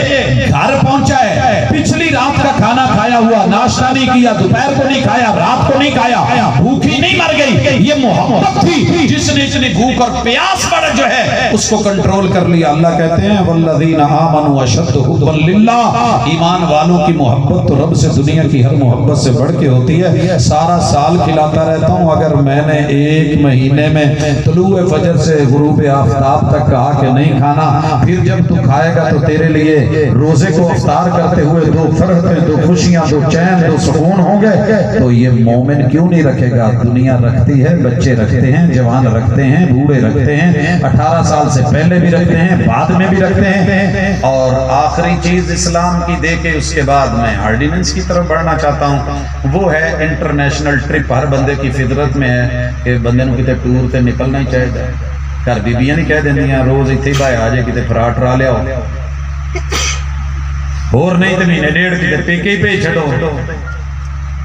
घर पहुंचा है, पिछली रात का खाना खाया हुआ, नाश्ता नहीं किया, दोपहर को नहीं खाया, रात को नहीं खाया, भूखी नहीं मर गई। ये मोहब्बत थी जिसने इतनी भूख और प्यास पर जो है उसको कंट्रोल कर लिया। अल्लाह कहते हैं वल्लज़ीना आमनू अशद्दु हुब्बन लिल्लाह, ईमान वालों की मोहब्बत तो रब से दुनिया की हर मोहब्बत से बढ़ के होती है। सारा साल खिलाता रहता हूँ, अगर मैंने 1 महीने में तुलूए फजर से गुरूब आफताब तक कहा कि नहीं खाना, फिर जब तू खाएगा तो तेरे लिए रोजे को अफ्तार करते हुए 2 फरहतें, 2 खुशियां, 2 चैन, 2 सुकून होंगे, तो ये मोमिन क्यों नहीं रखेगा। दुनिया रखती है, बच्चे रखते हैं, जवान रखते हैं, बूढ़े रखते हैं, 18 साल से पहले भी रखते हैं, बाद में भी रखते हैं। और आखिरी चीज इस्लाम की दे के उसके बाद मैं ऑर्डिनेंस की तरफ बढ़ना चाहता हूँ, वो है इंटरनेशनल ट्रिप। हर बंदे की फितरत में है कि बंदे को कितने टूर से निकलना ही चाहिए। घर बीबियां नहीं कह देंदियां रोज इतने ही बाहर आ जाए, कितने फराट रा लिया और नहीं तो महीने 1.5 कितने पेके ही भेज छो।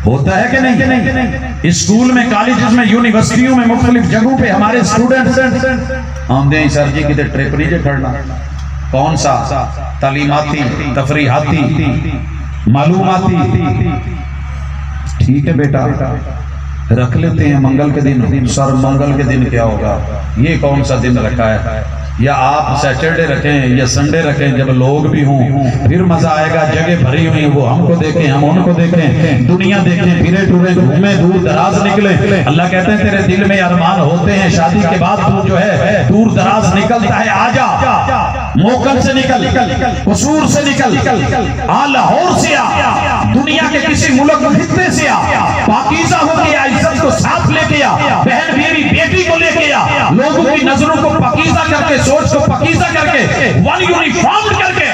होता है कि नहीं? स्कूल में, कॉलेज में, यूनिवर्सिटियों में, मुख्तलिफ जगहों पे हमारे स्टूडेंट्स आमदे ही सर जी कितने ट्रिप नहीं जे खड़ना। कौन सा? तालीमाती, तफरीहाती, मालूमाती। ठीक है बेटा, रख लेते हैं मंगल के दिन। सर मंगल के दिन क्या होगा? ये कौन सा दिन रखा है? या आप सैटरडे रखें या संडे रखें, जब लोग भी हों फिर मजा आएगा। जगह भरी हुई, वो हमको देखें, हम उनको देखें, दुनिया देखें, फिरे टूरे घूमे, दूर दराज निकले। अल्लाह कहते हैं तेरे दिल में अरमान होते हैं, शादी के बाद तू जो है दूर दराज निकलता है, आजा, मोकल से निकल, कसूर से निकल, आ लाहौर से आ, दुनिया के किसी मुल्क खित्ते से आ, पाकीज़ा होके आ, इज्जत को साथ लेके आ, बहन बीवी बेटी को लेके आ, लोगों की नजरों को पाकीज़ा करके, सोच को पाकीज़ा करके, वन यूनिफॉर्म करके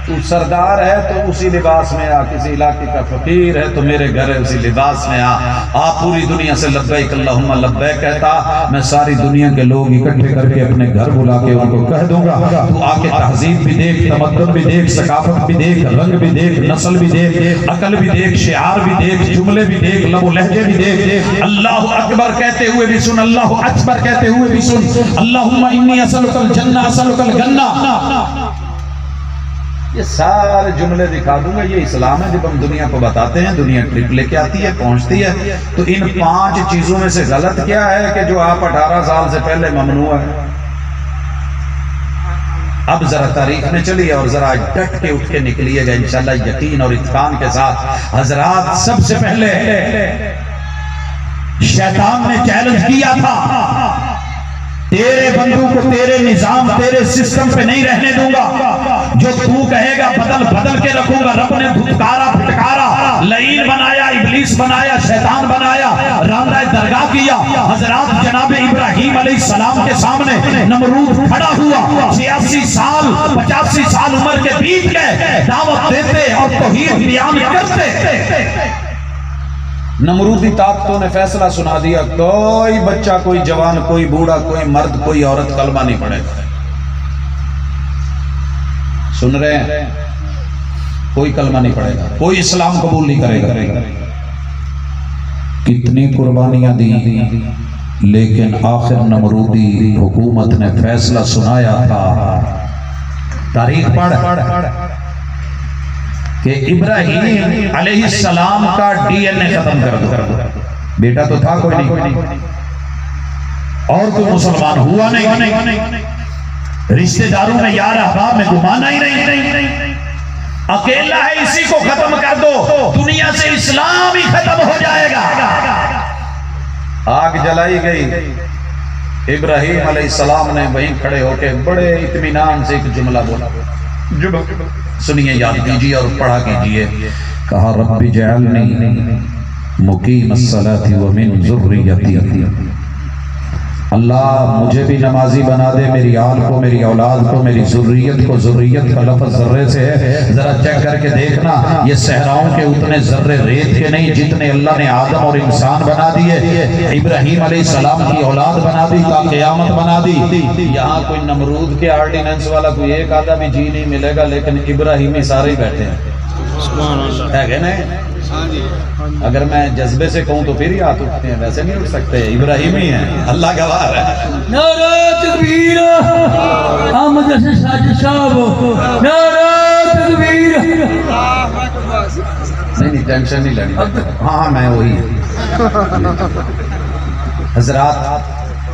तू सरदार है तो उसी लिबास में आ, किसी इलाके का फकीर है तो मेरे घर है उसी लिबास में आ पूरी दुनिया से लब्बैक अल्लाहुम्मा लब्बैक कहता, मैं सारी दुनिया के लोग इकट्ठे करके अपने घर बुला के उनको कह दूंगा तू आके तहजीब भी देख, तमद्दुन भी देख, सकाफत भी देख, रंग भी देख, नस्ल भी देख, अकल भी देख, शिआर भी देख, जुमले भी देख, लबो लहजे भी देख, अल्लाहु अकबर कहते हुए भी सुन, अल्लाहु अकबर कहते हुए भी सुन, अल्लाहुम्मा इन्नी असलुकल जन्ना असलुकल गन्ना, ये सारे जुमले दिखा दूंगा। ये इस्लाम है। जब हम दुनिया को बताते हैं, दुनिया ट्रिप लेके आती है, पहुंचती है, तो इन 5 चीजों में से गलत क्या है कि जो आप 18 साल से पहले ममनू है। अब जरा तारीख में चलिए और जरा डट के उठ के निकलिएगा इंशाल्लाह यकीन और इत्कान के साथ। हजरात, सबसे पहले शैतान ने चैलेंज किया था, तेरे बंधु को तेरे निजाम तेरे सिस्टम पे नहीं रहने दूंगा, जो तू कहेगा बदल बदल के रखूंगा। रब ने धुतकारा फटकारा, लईन बनाया, इबलीस बनाया, शैतान बनाया, रामदाय दरगाह किया। हजरात, जनाब इब्राहीम अलैहिस्सलाम के सामने नमरूद खड़ा हुआ, 86 साल 85 साल उम्र के बीत गए, दावत देते और तौहीद बयान करते। नमरूदी ताकतों ने फैसला सुना दिया, कोई बच्चा, कोई जवान, कोई बूढ़ा, कोई मर्द, कोई औरत कलमा नहीं पड़ेगा। सुन रहे हैं? कोई कलमा नहीं पड़ेगा, कोई इस्लाम कबूल नहीं करेगा। कितनी कुर्बानियां दी, लेकिन आखिर नमरूदी हुकूमत ने फैसला सुनाया था। तारीख पढ़ कि इब्राहीम अलैहिस्सलाम का डीएनए खत्म कर दो। बेटा तो था कोई नहीं, और कोई मुसलमान हुआ नहीं, रिश्तेदारों में यार अहबाब में गुमाना ही नहीं, अकेला है, इसी को खत्म कर दो, दुनिया से इस्लाम ही खत्म हो जाएगा। आग जलाई गई। इब्राहीम अलैहिस्सलाम ने वहीं खड़े होकर बड़े इत्मीनान से एक जुमला बोला, सुनिए, याद कीजिए और पढ़ा कीजिए। कहा, रब्बी जअलनी मुकीमस्सलाति व मिन ज़ुर्रियती, अल्लाह मुझे भी नमाजी बना दे, मेरी आल को, मेरी औलाद को, मेरी ज़ुर्रियत को। ज़ुर्रियत का लफ्ज़ ज़र्रे से है, जरा चेक करके देखना, ये सहराओं के उतने ज़र्रे रेत के नहीं जितने अल्लाह ने आदम और इंसान बना दिए, इब्राहीम अलैहिस्सलाम की औलाद बना दी, ता क़यामत बना दी। यहाँ कोई नमरूद के आर्डिनेंस वाला कोई एक आधा भी जी नहीं मिलेगा, लेकिन इब्राहीमी सारे ही बैठे हैं, है ना? अगर मैं जज्बे से कहूं तो फिर ही हाथ उठते हैं, वैसे नहीं उठ सकते, इब्राहीमी है, अल्लाह गवाह है। नारा तकबीर, अहमद हसन साजिद साहब, नारा तकबीर। नहीं, टेंशन नहीं लेनी। हाँ, मैं वही। हजरात,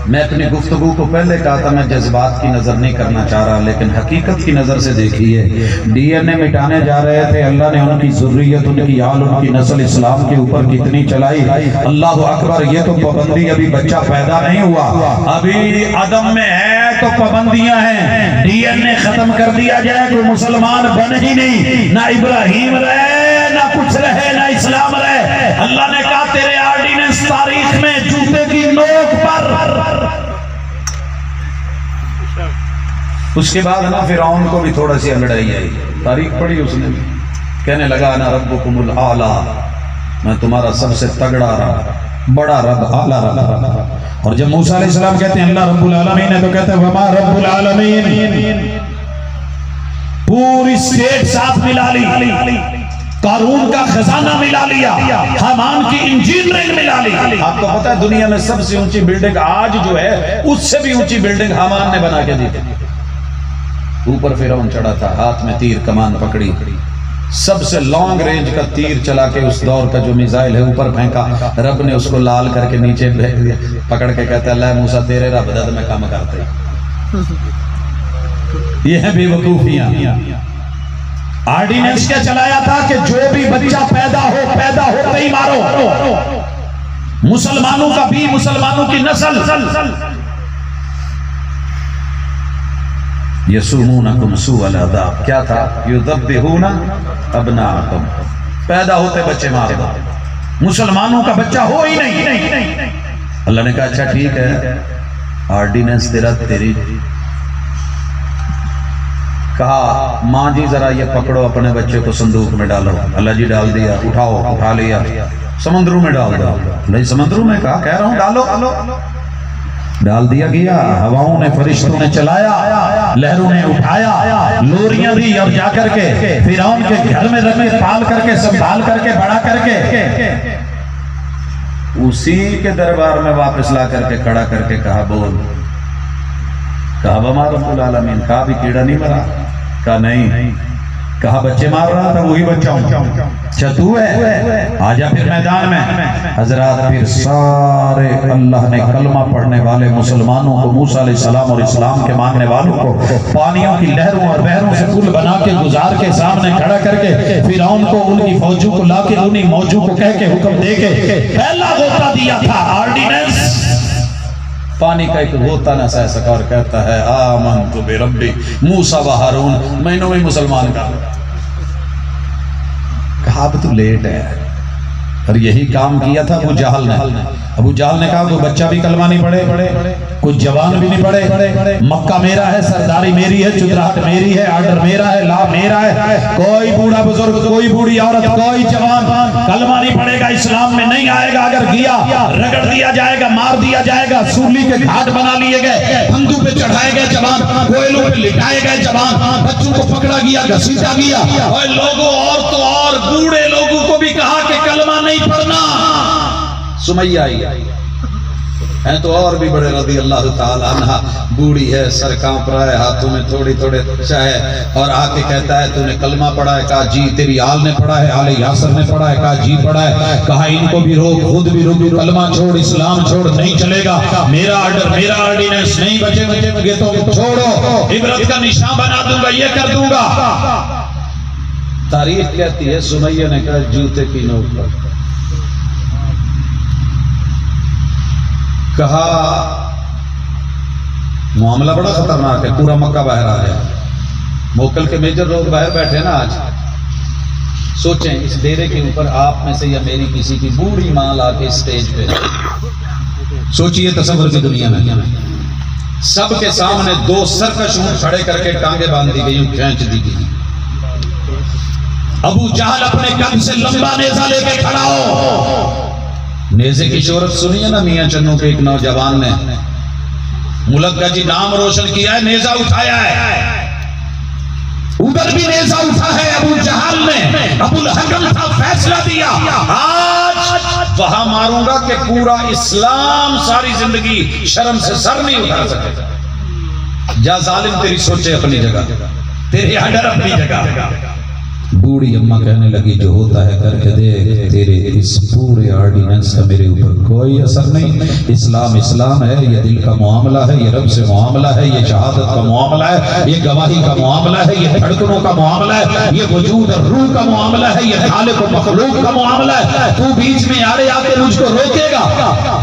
मैं अपनी गुफ्तगू को पहले कहा था, मैं जज्बात की नजर नहीं करना चाह रहा, लेकिन हकीकत की नजर से देखिए। डीएनए मिटाने जा रहे थे, अल्लाह ने उनकी ज़ुर्रियत, उनकी आल, उनकी नस्ल इस्लाम के ऊपर कितनी चलाई। अल्लाह अकबर। ये तो पाबंदी, अभी बच्चा पैदा नहीं हुआ, अभी अदम में है तो पाबंदियां हैं। डीएनए खत्म कर दिया जाए, कोई मुसलमान बन ही नहीं, ना इब्राहीम रहे, ना कुछ रहे, ना इस्लाम रहे। अल्लाह ने कहा, तेरे ऑर्डिनेंस तारीख में जूते की नोक पर। उसके बाद ना फिरौन को भी थोड़ा सी लड़ाई आई, तारीख पढ़ी उसने, कहने लगा, ना रब्बुकुमुल आला, मैं तुम्हारा सबसे तगड़ा रब, बड़ा रब, आला रब। और जब मूसा अलैहिस्सलाम कहते हैं अल्लाह रब्बुल आलमीन है, तो कहते हैं वमा रब्बुल आलमीन। पूरी स्टेट साथ मिला ली, कारून का खजाना मिला लिया, हमान की इंजीनियरिंग मिला ली। आपको पता है दुनिया में सबसे ऊंची बिल्डिंग आज जो है, उससे भी ऊंची बिल्डिंग हमान ने बना के दी थी। ऊपर फिरौन चढ़ा था, हाथ में तीर कमान पकड़ी, सबसे लॉन्ग रेंज का तीर चला के उस दौर का जो मिसाइल है ऊपर फेंका। रब ने उसको लाल करके नीचे फेंक दिया, पकड़ के कहता है, लै मूसा तेरे रब दद में काम करते। ये है बेवकूफियां। ऑर्डिनेंस क्या चलाया था कि जो भी बच्चा पैदा होते ही मारो, मुसलमानों का भी, मुसलमानों की नस्ल। यसुमूनकुम सुअल अज़ाब, क्या था? युज़ब्बिहूना अब्नाअकुम, पैदा होते बच्चे मार दो, मुसलमानों का बच्चा हो ही नहीं। अल्लाह ने कहा, अच्छा ठीक है, ऑर्डिनेंस तेरा, तेरी कहा माँ जी जरा ये पकड़ो अपने बच्चे को संदूक में डालो। अल्लाह जी डाल दिया, उठाओ, उठा लिया, समंदरों में डाल दो। नहीं समंदरों में, कहा कह रहा हूं डालो। डाल दिया गया, हवाओं ने, फरिश्तों ने चलाया, लहरों ने उठाया, लोरियां दी और जाकर के फिरौन के घर में रख के पाल करके संभाल करके बड़ा करके उसी के दरबार में वापस ला करके खड़ा करके कहा बोल। कहा वमा रब्बुल आलमीन। कहा भी कीड़ा नहीं मरा? कहा नहीं। कहा बच्चे मार रहा था वही बच्चा हूं। अच्छा तू है, आजा फिर मैदान में। हजरत फिर सारे अल्लाह ने कलमा पढ़ने वाले मुसलमानों को, मूसा अलैहिस्सलाम और इस्लाम के मानने वालों को पानियों की लहरों और बहरों से पुल बना के गुजार के सामने खड़ा करके फिरौन को, उनकी फौजों को लाके उन्हीं मौजों को कह के हुक्म दे के पहला गोता दिया था ऑर्डिनेंस। पानी का एक गोता न सह सका और कहता है आमनतु बिरब्बी मूसा व हारून, महीनों में मुसलमान का। कहा अब तू लेट है। और यही काम किया था अबू जहल ने। अबू जहल ने कहा कोई बच्चा भी कलमा नहीं पढ़े, कुछ जवान भी नहीं पढ़े, मक्का मेरा है, सरदारी मेरी है, चुतराहट मेरी है, आर्डर मेरा है, ला मेरा है। कोई बूढ़ा बुजुर्ग, कोई बूढ़ी औरत, कोई जवान कलमा नहीं पड़ेगा, इस्लाम में नहीं आएगा। अगर गया रगड़ दिया जाएगा, मार दिया जाएगा। सूली के घाट बना लिए गए, फंदू पे चढ़ाए गए जवान, कोयलों पे लिटाए गए जवान, बच्चों को पकड़ा गया, घसीटा गया। और लोगों और तो और बूढ़े लोगों को भी कहा कि कलमा नहीं पढ़ना। सुमैया आई है तो और भी बड़े रज़ी अल्लाह ताला अन्हा, बूढ़ी है, सर कांप रहा है, हाथों में थोड़ी है, और आके कहता है तूने कलमा पढ़ा है? कहा जी। तेरी आल ने पढ़ा है? आले यासर ने पढ़ा है? कहा जी पढ़ा है। कहा इनको भी रोक, खुद भी रोक, कलमा छोड़, इस्लाम छोड़, नहीं चलेगा। मेरा आर्डर, मेरा ऑर्डिनेंस, नहीं बचे तो छोड़ो, इबरत का निशान बना दूंगा, ये कर दूंगा। तारीख कहती है सुमैया ने कहा जूते की नोक पर। कहा मामला बड़ा खतरनाक है, पूरा मक्का बाहर आ गया। मोकल के मेजर लोग बाहर बैठे ना आज। सोचें इस डेरे के ऊपर आप में से या मेरी किसी की बूढ़ी मां लाके स्टेज पे, सोचिए तसव्वुर की दुनिया में सबके सामने दो सरकश ऊंट खड़े करके टांगे बांध दी गई, खींच दी गई। अबू जहल अपने कद से लंबा नेजा लेके खड़ा हो। नेजे की शोहरत सुनी है ना मियां चन्नू के एक नौजवान ने, मुल्क का जी नाम रोशन किया है, नेजा उठाया है। उधर भी नेजा उठा है अबू जहल ने। अबुल हकम था, फैसला दिया आज वहां मारूंगा कि पूरा इस्लाम सारी जिंदगी शर्म से सर नहीं उठा सके। जा जालिम तेरी सोचे अपनी जगह, तेरे आर्डर अपनी जगह। बूढ़ी अम्मा कहने लगी जो होता है करके दे, तेरे इस पूरे ऑर्डिनेंस का मेरे ऊपर कोई असर नहीं। इस्लाम इस्लाम है, ये दिल का मामला है, ये रब से मामला है, ये शहादत का मामला है, ये गवाही का मामला है, ये धड़कनों का मामला है, ये वजूद और रूह का मामला है, ये खालिक और मखलूक का मामला है। तू बीच में आड़े आके मुझको रोकेगा।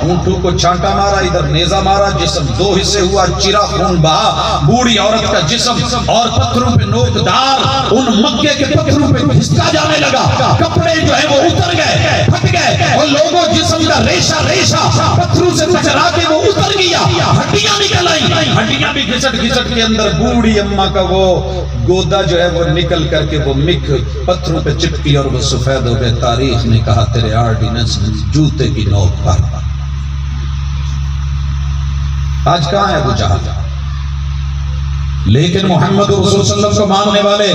ऊंटों को छांटा मारा, इधर नेजा मारा, जिस्म दो हिस्से हुआ, चिरा खून बहा। बूढ़ी औरत का जिस्म और पत्थरों पे नोकदार उन मक्के के पत्थरों पे घिसका जाने लगा। कपड़े जो है वो उतर गए, फट गए, और लोगों जिस्म का रेशा रेशा पत्थरों से टकरा के वो उतर गया, हड्डियां निकल आई। हड्डियां भी घिसट घिसट के अंदर बूढ़ी अम्मा का वो गोदा जो है वो निकल करके वो मिक पत्थरों पे चिपकी और वो सफेद हो गए। तारीख ने कहा तेरे ऑर्डिनेंस जूते की नोक पर। आज कहां है अबू जहल? लेकिन मोहम्मद रसूल सल्लल्लाहु अलैहि वसल्लम को मानने वाले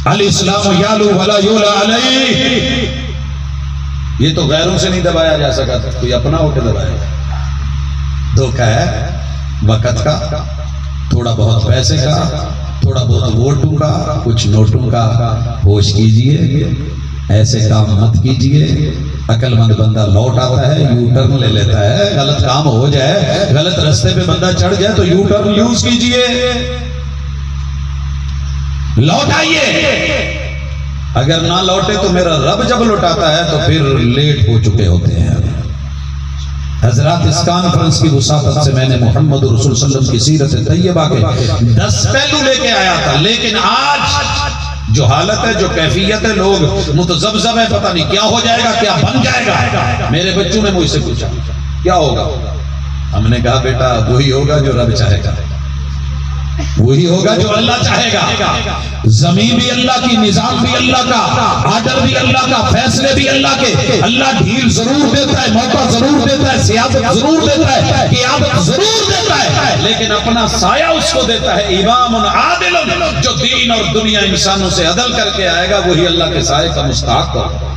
अल इस्लाम यालू वला युला अलैहि, ये तो गैरों से नहीं दबाया जा सका था, कोई अपना होकर दबाया। धोखा है वक्त का, थोड़ा बहुत पैसे का, थोड़ा बहुत वोटों का, कुछ नोटों का। होश कीजिए, ऐसे काम मत कीजिए। अकलमंद बंदा लौट आता है, यू टर्न ले लेता है। गलत काम हो जाए, गलत रास्ते पे बंदा चढ़ जाए तो यू टर्न यूज कीजिए, लौट आइए। अगर ना लौटे तो मेरा रब जब लौटाता है तो फिर लेट हो चुके होते हैं। हजरत इस कॉन्फ्रेंस की वसाफत से मैंने मोहम्मद रसूल सल्लल्लाहु अलैहि वसल्लम की सीरत तैयबा के 10 पहलू लेके आया था, लेकिन आज जो हालत है, जो कैफियत है, लोग मुतज़ब्ज़ब है, पता नहीं क्या हो जाएगा, क्या बन जाएगा। मेरे बच्चों ने मुझसे पूछा क्या होगा, हमने कहा बेटा वही होगा जो रब चाहेगा। वही होगा जो अल्लाह चाहेगा। जमीन भी अल्लाह की, निजाम भी अल्लाह का, आर्डर भी अल्लाह का, फैसले भी अल्लाह के। अल्लाह ढील जरूर देता है, मौका जरूर देता है, सियासत जरूर देता है, क़ियादत जरूर देता है, लेकिन अपना साया उसको देता है। इमामुन आदिलुन, जो दीन और दुनिया इंसानों से अदल करके आएगा वही अल्लाह के साए का मुस्तहक होगा।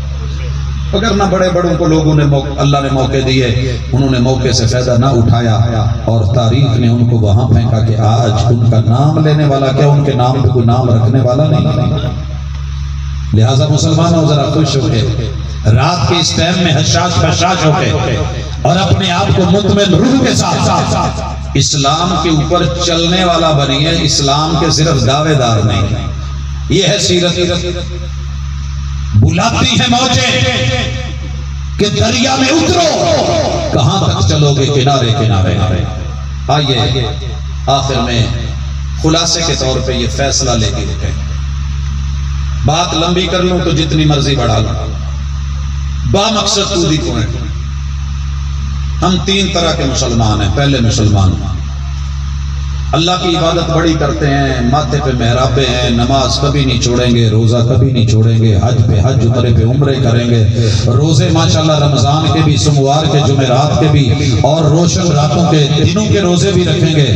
अगर ना बड़े बड़ों को लोगों ने अल्लाह ने मौके दिए, उन्होंने मौके से फायदा ना उठाया और तारीख ने उनको वहां फेंका कि आज उनका नाम लेने वाला क्या, उनके नाम पे कोई नाम रखने वाला नहीं। लिहाजा मुसलमानों जरा खुश होके रात के इस टाइम में हशाश बशाश होके और अपने आप को मुतमिन रूह के साथ इस्लाम के ऊपर चलने वाला बनिए, इस्लाम के सिर्फ दावेदार नहीं। ये है सीरत। बुलाती है मौजे कि दरिया में उतरो, कहां तक चलोगे किनारे किनारे। आइए आखिर में खुलासे के तौर पे ये फैसला लेके उठे। बात लंबी कर लूं तो जितनी मर्जी बढ़ा लूं, बामकसद कूदी को है। हम तीन तरह के मुसलमान हैं। पहले मुसलमान अल्लाह की इबादत बड़ी करते हैं, माथे पे मेहराबे हैं, नमाज कभी नहीं छोड़ेंगे, रोजा कभी नहीं छोड़ेंगे, हज पे हज, उम्रे पे उम्रे करेंगे, रोजे माशाल्लाह रमजान के भी, सोमवार के, जुमेरात के भी और रोशन रातों के दिनों के रोजे भी रखेंगे,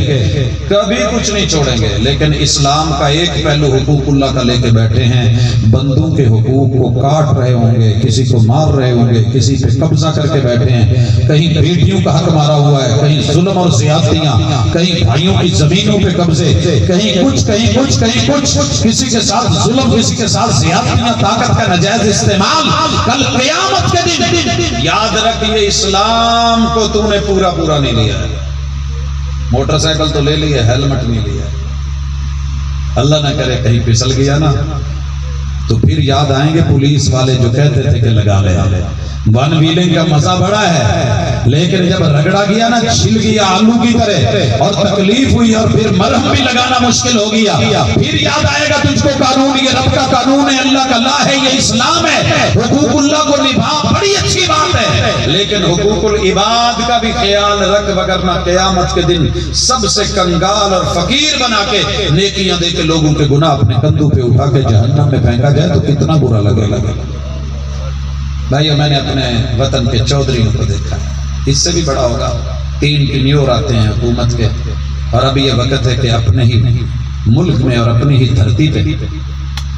कभी कुछ नहीं छोड़ेंगे। लेकिन इस्लाम का एक पहलू हुकूकुल्लाह का लेके बैठे हैं। बंदों के हुकूक को काट रहे होंगे, किसी को मार रहे होंगे, किसी पे कब्जा करके बैठे हैं। कहीं बेटियों का हक मारा हुआ है, कहीं जुल्म और ज्यादतियां, कहीं भाइयों की जमीनों पे कब्जे, कहीं कुछ कहीं कुछ कहीं कुछ, किसी के साथ जुल्म, किसी के साथ ज्यादतियां, ताकत का नाजायज इस्तेमाल। कल क़यामत के दिन याद रखिए, इस्लाम को तूने पूरा पूरा नहीं लिया है। मोटरसाइकिल तो ले लिया, हेलमेट नहीं लिया। अल्लाह ना करे कहीं फिसल गया ना तो फिर याद आएंगे पुलिस वाले जो कहते थे कि लगा ले। वन व्हीलिंग का मजा बड़ा है, लेकिन जब रगड़ा गया ना, छिल गया आलू की तरह और तकलीफ हुई और फिर मरहम भी लगाना मुश्किल हो गया, फिर याद आएगा तुझको कानून, ये रब का कानून है, अल्लाह का ला है, ये इस्लाम है। हुकूकुल्लाह को निभा, बड़ी अच्छी बात है, लेकिन हुकूकुल इबाद का भी ख्याल रख, वगरना क़यामत के दिन सबसे कंगाल और फकीर बना के नेकियां दे के लोगों के गुनाह अपने कंधों पे उठा के जहन्नम में फेंका जाए तो कितना बुरा लगेगा। भाइयों, मैंने अपने वतन के चौधरियों को देखा है, इससे भी बड़ा होगा। 3 टिन्योर आते हैं हुकूमत के, और अभी ये वक्त है कि अपने ही मुल्क में और अपनी ही धरती पे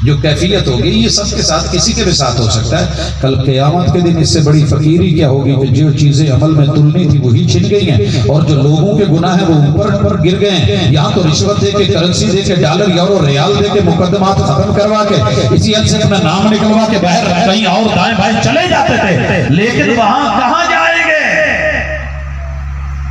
जो कैफियत होगी, ये सबके साथ, किसी के भी साथ हो सकता है। कल क़यामत के दिन इससे बड़ी फकीरी क्या होगी कि जो चीजें अमल में तुलनी थी वही छिन गई हैं, और जो लोगों के गुनाह है वो ऊपर गिर गए हैं। यहाँ तो रिश्वत दे के, करेंसी दे के, डॉलर यूरो रियाल दे के मुकदमात खत्म करवा के इसी हद से अपना नाम निकलवा के बाहर कहीं और दाएं बाएं चले जाते थे, लेकिन वहां कहां जाएंगे?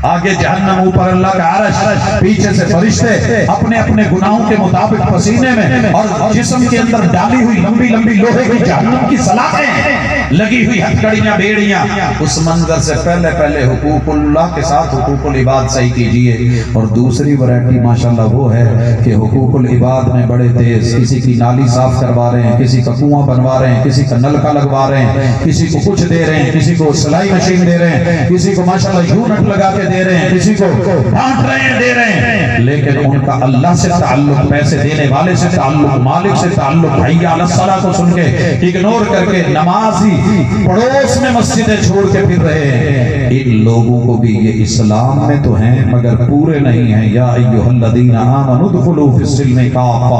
आगे जहन्नम, ऊपर अल्लाह का अर्श, पीछे से फरिश्ते अपने अपने गुनाहों के मुताबिक पसीने में और जिस्म के अंदर डाली हुई लंबी लंबी लोहे की जहन्नम की सलाखें लगी हुई, हथकड़ियां, बेड़ियां। उस मंजर से पहले पहले हुकूकुल्लाह के साथ हुकूकुल इबाद सही कीजिए। और दूसरी वैरायटी माशाल्लाह वो है कि हुकूकुल इबाद में बड़े तेज, किसी की नाली साफ करवा रहे हैं, किसी का कुआं बनवा रहे हैं, किसी का नलका लगवा रहे हैं, किसी को कुछ दे रहे हैं, किसी को सिलाई मशीन दे रहे हैं, किसी को माशाल्लाह यूनिट लगा के दे रहे हैं, किसी को बांट रहे हैं, दे रहे हैं, लेकिन उनका अल्लाह से ताल्लुक, पैसे देने वाले से ताल्लुक, मालिक से ताल्लुक, हैया अला सलाह को सुन के इग्नोर करके नमाजी पड़ोस में मस्जिदें छोड़ के फिर रहे हैं। इन लोगों को भी ये इस्लाम में तो हैं मगर पूरे नहीं हैं। या अय्युहल्लज़ीना आमनू उदखुलू फिस्सिल्मि काफ़ा,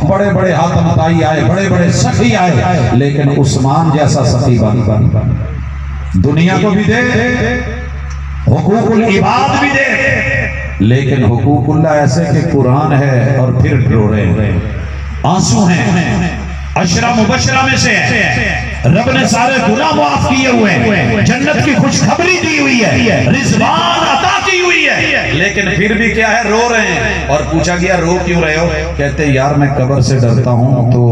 बड़े बड़े हाथम ताई आए, बड़े बड़े सखी आए, लेकिन उस्मान जैसा सखी बन दुनिया को भी दे, हुकूकुल इबाद भी दे, लेकिन हुकूकुल्लाह ऐसे कि कुरान है और फिर रो रहे हैं, आंसू हैं। अशरा मुबशरा में से रब ने सारे गुनाह माफ किए हुए हैं, जन्नत की खुशखबरी दी हुई है, रिजवान अता की हुई है, लेकिन फिर भी क्या है, रो रहे हैं। और पूछा गया रो क्यों रहे हो? कहते यार मैं कब्र से डरता हूँ तो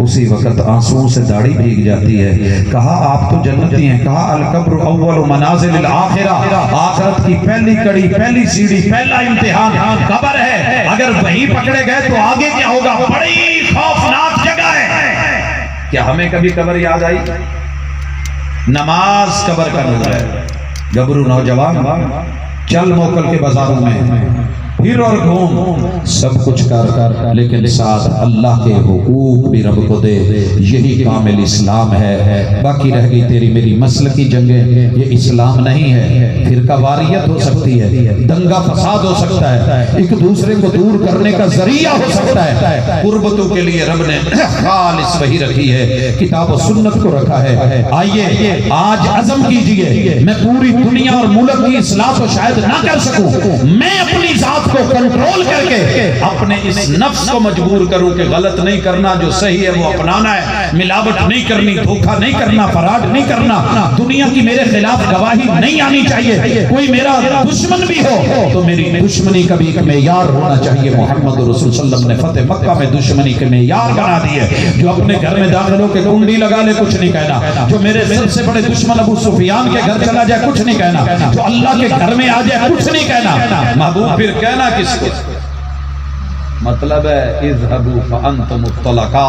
उसी वक्त आंसुओं से दाढ़ी भीग जाती है। कहा आप तो जन्नती हैं। कहा अल कब्र अव्वल मनाजिल आखिरा, आखिरत की पहली कड़ी, पहली सीढ़ी, पहला इम्तिहान कब्र है। अगर वहीं पकड़े गए तो आगे क्या होगा? बड़ी खौफनाक जगह है। क्या हमें कभी कब्र याद आई? नमाज कब्र का नूर है। गबरू नौजवान चल मोकल के बाजारों में फिर और घूम, सब कुछ कर, लेकिन साथ अल्लाह के हुकूक भी रब को दे। यही कामिल इस्लाम है। बाकी रह गई तेरी मेरी मसल की जंगें, ये इस्लाम नहीं है। फिरका वारियत हो सकती है, दंगा फसाद हो सकता है, एक दूसरे को दूर करने का जरिया हो सकता है। कुर्बतों के लिए रब ने खालिस वही रखी है, किताब और सुन्नत को रखा है। आइए आज अज़म कीजिए, मैं पूरी दुनिया और मुल्क की इस्लाह तो शायद ना कर सकूं, मैं अपनी जात को कंट्रोल करके अपने इस नफ्स को मजबूर करूं कि गलत नहीं करना, जो सही है वो अपनाना है, मिलावट नहीं करनी, धोखा नहीं करना, फराड नहीं करना, दुनिया की मेरे खिलाफ गवाही नहीं आनी चाहिए। कोई मेरा दुश्मन भी हो तो मेरी दुश्मनी का भी एक मेयार होना चाहिए। मोहम्मद रसूल सल्लल्लाहु अलैहि वसल्लम ने फतेह मक्का में दुश्मनी के मेयार बना दिए। जो अपने घर में दाखिल होकर कुंडी लगा ले कुछ नहीं कहना, जो मेरे सबसे बड़े दुश्मन अबू सुफियान के घर चला जाए कुछ नहीं कहना, जो अल्लाह के घर में आ जाए कुछ नहीं कहना। महबूब फिर कहना किसको? मतलब है इज़हबू फ़अंतुम मुत्तलका।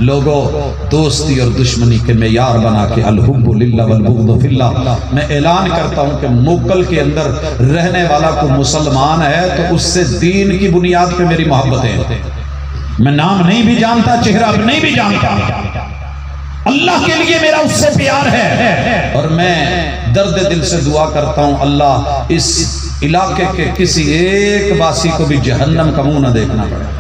लोगों, दोस्ती और दुश्मनी के मेयार बना के अलहुब्बु लिल्लाह वल बुग़्दु फिल्लाह। मैं ऐलान करता हूं कि मुगल के अंदर रहने वाला को मुसलमान है तो उससे दीन की बुनियाद पे मेरी मोहब्बत है। मैं नाम नहीं भी जानता, चेहरा भी नहीं भी जानता, अल्लाह के लिए मेरा उससे प्यार है। और मैं दर्द दिल से दुआ करता हूं, अल्लाह इस इलाके के किसी एक वासी को भी जहन्नम का मुंह न देखना पड़े।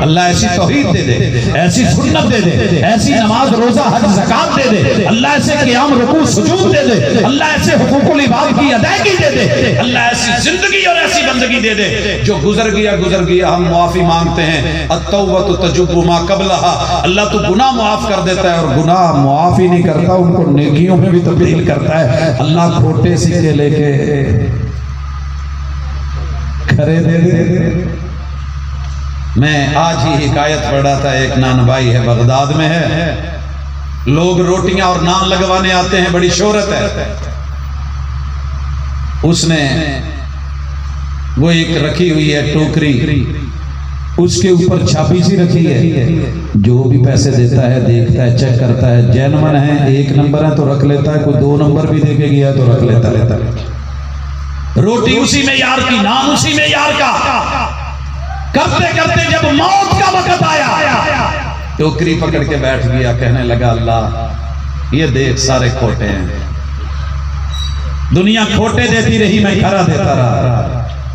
अल्लाह ऐसी तौहीद दे दे, ऐसी सुन्नत दे दे, ऐसी नमाज रोजा हज ज़कात दे दे, अल्लाह ऐसे क़ियाम रुकू सुजूद दे दे, अल्लाह ऐसे हुकूकुल इबाद की अदायगी दे दे, अल्लाह ऐसी जिंदगी और ऐसी बंदगी दे दे। जो गुजर गया हम मुआफी मांगते हैं। अत्तौबतु तजुब्बु मा क़ब्लहा। अल्लाह तो गुनाह मुआफ कर देता है और गुनाह मुआफ ही नहीं करता, उनको नेकियों में भी तब्दील करता है। अल्लाह खोटे सिक्के लेके खरे दे दे। मैं आज ही हिकायत पढ़ा था, एक नान भाई है, बगदाद में है, लोग रोटियां और नान लगवाने आते हैं, बड़ी शोहरत है। उसने वो एक रखी हुई है टोकरी, उसके ऊपर छापी सी रखी है, जो भी पैसे देता है देखता है, चेक करता है, जैनमन है, 1 नंबर है तो रख लेता है, कोई 2 नंबर भी देके गया तो रख लेता है। रोटी उसी में यार की, नाम उसी में यार का। करते करते जब मौत का वक्त आया, टोकरी पकड़ के बैठ गया, कहने लगा अल्लाह ये देख सारे खोटे हैं, दुनिया खोटे देती रही, मैं खरा देता रहा।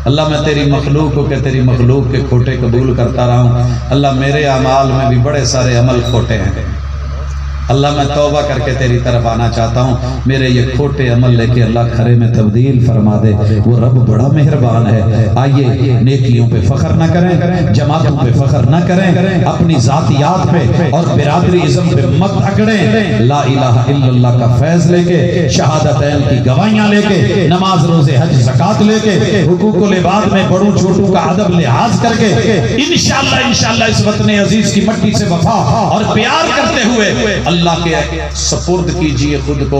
अल्लाह मैं तेरी मखलूक हो के तेरी मखलूक के खोटे कबूल करता रहा हूँ। अल्लाह मेरे अमाल में भी बड़े सारे अमल खोटे हैं। अल्लाह मैं तौबा करके तेरी तरफ आना चाहता हूँ, मेरे ये खोटे अमल लेके अल्लाह खरे में तब्दील फरमा दे। वो रब बड़ा मेहरबान है। आइए नेकियों पे फख्र न करें, जमातों पे फख्र न करें, अपनी जातियात पे और बिरादरी इज़्म पे मत अकड़ें। ला इलाहा इल्लल्लाह का फैज़ लेके, शहादतैन की गवाहियां लेके, नमाज रोजे हज ज़कात लेके, हुकूकुल इबाद में बड़ों छोटों का अदब लिहाज करके इंशाअल्लाह इस वतन अजीज की मट्टी से वफा और प्यार करते हुए अल्लाह के सपुर्द कीजिए खुद को।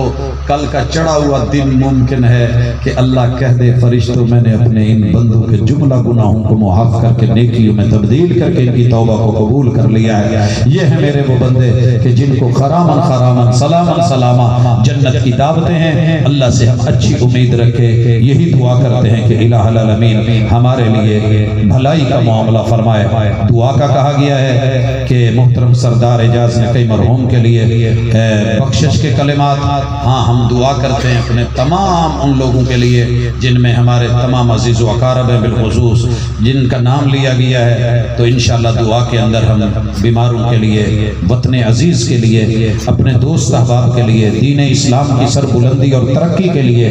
कल का चढ़ा हुआ दिन मुमकिन है कि अल्लाह कह दे फरिश्तों मैंने अपने इन बंदों के जुमला गुनाहों को मुआफ करके नेकियों में तब्दील करके इनकी तौबा को कबूल कर लिया है। ये है मेरे वो बंदे कि जिनको खरामन खरामन सलामन सलामा जन्नत की दावतें हैं। अल्लाह से हम अच्छी उम्मीद रखे, यही दुआ करते हैं कि इलाहुल आलमीन हमारे लिए भलाई का मामला फरमाए। दुआ का कहा गया है कि मोहतरम सरदार एजाज ने कई मरहूम के लिए बख्शिश के कलिमात, हाँ हम दुआ करते हैं अपने तमाम उन लोगों के लिए जिनमें हमारे तमाम अजीज़ व अकारब हैं, बिलखुसूस जिनका नाम लिया गया है। तो इंशाअल्लाह दुआ के अंदर हम बीमारों के लिए, वतन अजीज़ के लिए, अपने दोस्त अहबाब के लिए, दीन इस्लाम की सरबुलंदी और तरक्की के लिए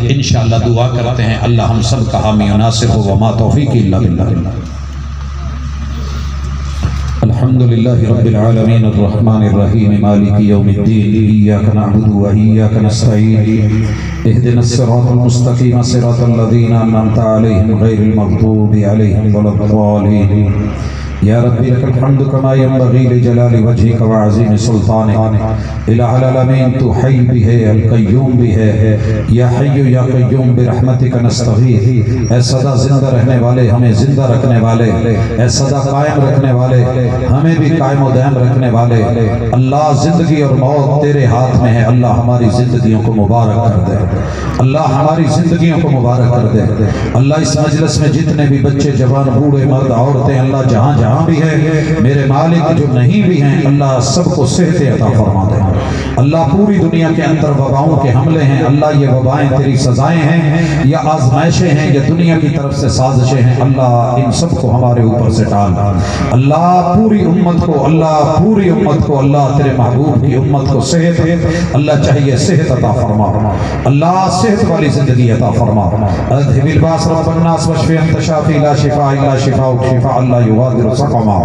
इंशाअल्लाह दुआ करते हैं। अल्लाह हम सब का हामी नासिर हो, वमा तौफीक इल्ला बिल्लाह। अल्हम्दुलिल्लाहि रब्बिल आलमीन अर्रहमानिर रहीम मालिकि यौमिद्दीन इय्याका नअबुदु व इय्याका नस्तईन इहदिनस सिरातल मुस्तकीम सिरातल लज़ीना अनअमता अलैहिम गैरिल मग़दूबि अलैहिम वलद्दालीन या रब्बी लकल हम्दु कमा यंबगी लिजलाली वजहिक व अज़ीम सुल्तानिक। इलाहुल आलमीन तू हय्य भी है, अल क़य्यूम भी है। या हय्यु या क़य्यूम बिरहमतिक नस्तगीथ। ऐ सदा जिंदा रहने वाले, हमें जिंदा रखने वाले, ऐ सदा कायम रखने वाले, हमें भी कायम व दायम रखने वाले। अल्लाह जिंदगी और मौत तेरे हाथ में है। अल्लाह हमारी जिंदगियों को मुबारक कर दे, अल्लाह हमारी जिंदगियों को मुबारक कर दे। अल्लाह इस मजलिस में जितने भी बच्चे, जवान, बूढ़े, मर्द, औरतें, अल्लाह जहाँ जहाँ भी है मेरे मालिक, जो नहीं भी हैं अल्लाह सबको सेहत अता फरमा दे। अल्लाह पूरी दुनिया के अंदर वबाओं के हमले हैं, अल्लाह ये वबाएं तेरी सजाएं हैं या आजमाइशें हैं या दुनिया की तरफ से साजिशें हैं, अल्लाह इन सब को हमारे ऊपर से टाल। अल्लाह पूरी उम्मत को, अल्लाह पूरी उम्मत को, अल्लाह तेरे महबूब की उम्मत को सेहत अल्लाह चाहिए, सेहत अता फरमा। अल्लाह सेहत वाली जिंदगी अता फरमा। अज़हिबिल बास रब्बन्नास वशफि अंत शाफी ला शिफा इल्ला शिफाउक शिफा अल्लाह युगादिरु सक़मा।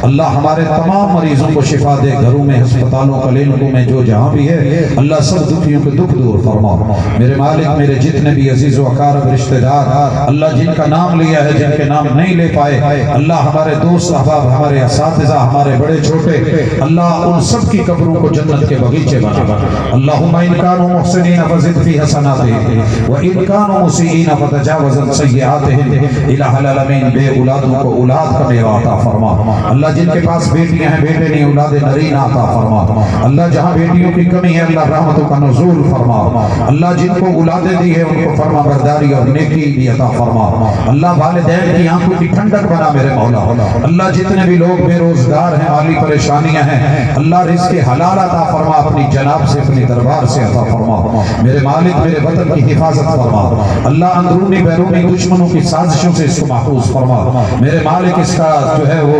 अल्लाह हमारे तमाम मरीजों को शिफा दे, घरों में, अस्पतालों, क्लिनिकों में जो जहाँ भी है अल्लाह सब दुखियों के दुख दूर फरमा। मेरे मालिक, मेरे जितने भी अजीज व अकारब रिश्तेदार, अल्लाह जिनका नाम लिया है, जिनके नाम नहीं ले पाए, अल्लाह हमारे दोस्त अहबाब, हमारे असातिज़ा, हमारे बड़े छोटे, अल्लाह उन सब की कब्रों को जन्नत के बगीचे बना। अल्लाहुम्मा इन कानू मुहसिनीन फज़िद फी हसनातिहिम व इन कानू मुसीईन फतजावज़ अन सय्यिआतिहिम। इलाहुल आलमीन बे औलादों को औलाद का मेवा अता फरमा। अल्लाह जिनके पास बेटियां हैं, बेटे नहीं, औलाद नरीना अता फरमा। अल्लाह जहां बेटियों की कमी है अल्लाह रहमतों का नुज़ूल फरमा। अल्लाह जिनको औलादें दी है उनको फरमा बरदारी और नेकी भी अता फरमा। अल्लाह वालिदैन की आंखों की ठंडक बना मेरे मौला। अल्लाह जितने भी लोग बेरोजगार हैं, माली परेशानियां हैं, अल्लाह रिज़्क़ हलाल अता फरमा, अपनी जनाब से, अपनी दरबार से अता फरमा। मेरे मालिक, मेरे वतन की हिफाजत फरमा। अल्लाह अंदरूनी बैरूनी दुश्मनों की साजिशों से इसको महफूज फरमा। मेरे मालिक, इसका जो है वो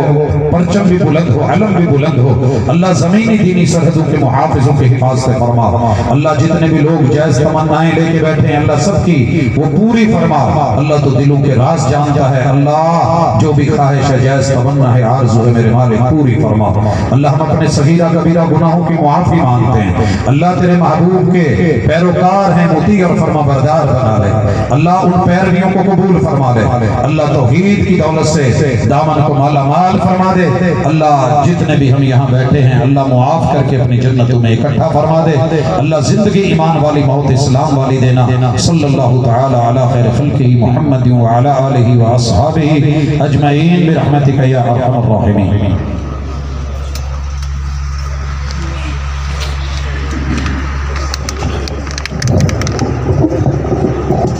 परचम भी बुलंद हो, अलम भी बुलंद हो। अल्लाह ज़मीनी दीनी सरहदों के मुहाफ़िज़ों की हिफाज़त फरमा। अल्लाह जितने भी लोग जायज़ तमन्नाएं लेके बैठे हैं अल्लाह सबकी वो पूरी फरमा। अल्लाह तो दिलों के राज जानता है। अल्लाह जो भी ख्वाहिश है, जायज़ तमन्ना है, आरज़ू है, मेरे मालिक पूरी फरमा। अल्लाह हम अपने सगीरा कबीरा गुनाहों की मुआफ़ी मांगते हैं। अल्लाह तेरे महबूब के पैरोकार हैं, मुती और फरमा बरदार बना ले। अल्लाह उन पैरवियों को कबूल फरमा ले। अल्लाह तौहीद की दौलत से दामन को माला माल फरमा दे। अल्लाह जितने भी हम यहाँ बैठे हैं अल्लाह मुआफ़ करके अपनी जन्नतों में इकट्ठा फरमा दे। अल्लाह जिंदगी ईमान वाली, मौत इस्लाम वाली देना। सल्लल्लाहु तआला अला खैर खल्क़िही मुहम्मद व अला आलिही व अस्हाबिही अजमईन बिरहमतिका या अरहमर राहिमीन।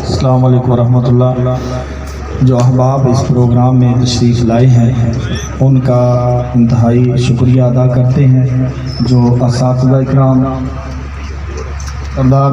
अस्सलाम वालेकुम रहमतुल्लाह। जो अहबाब इस प्रोग्राम में तशरीफ़ लाए हैं उनका इंतहाई शुक्रिया अदा करते हैं। जो असातिज़ा इकराम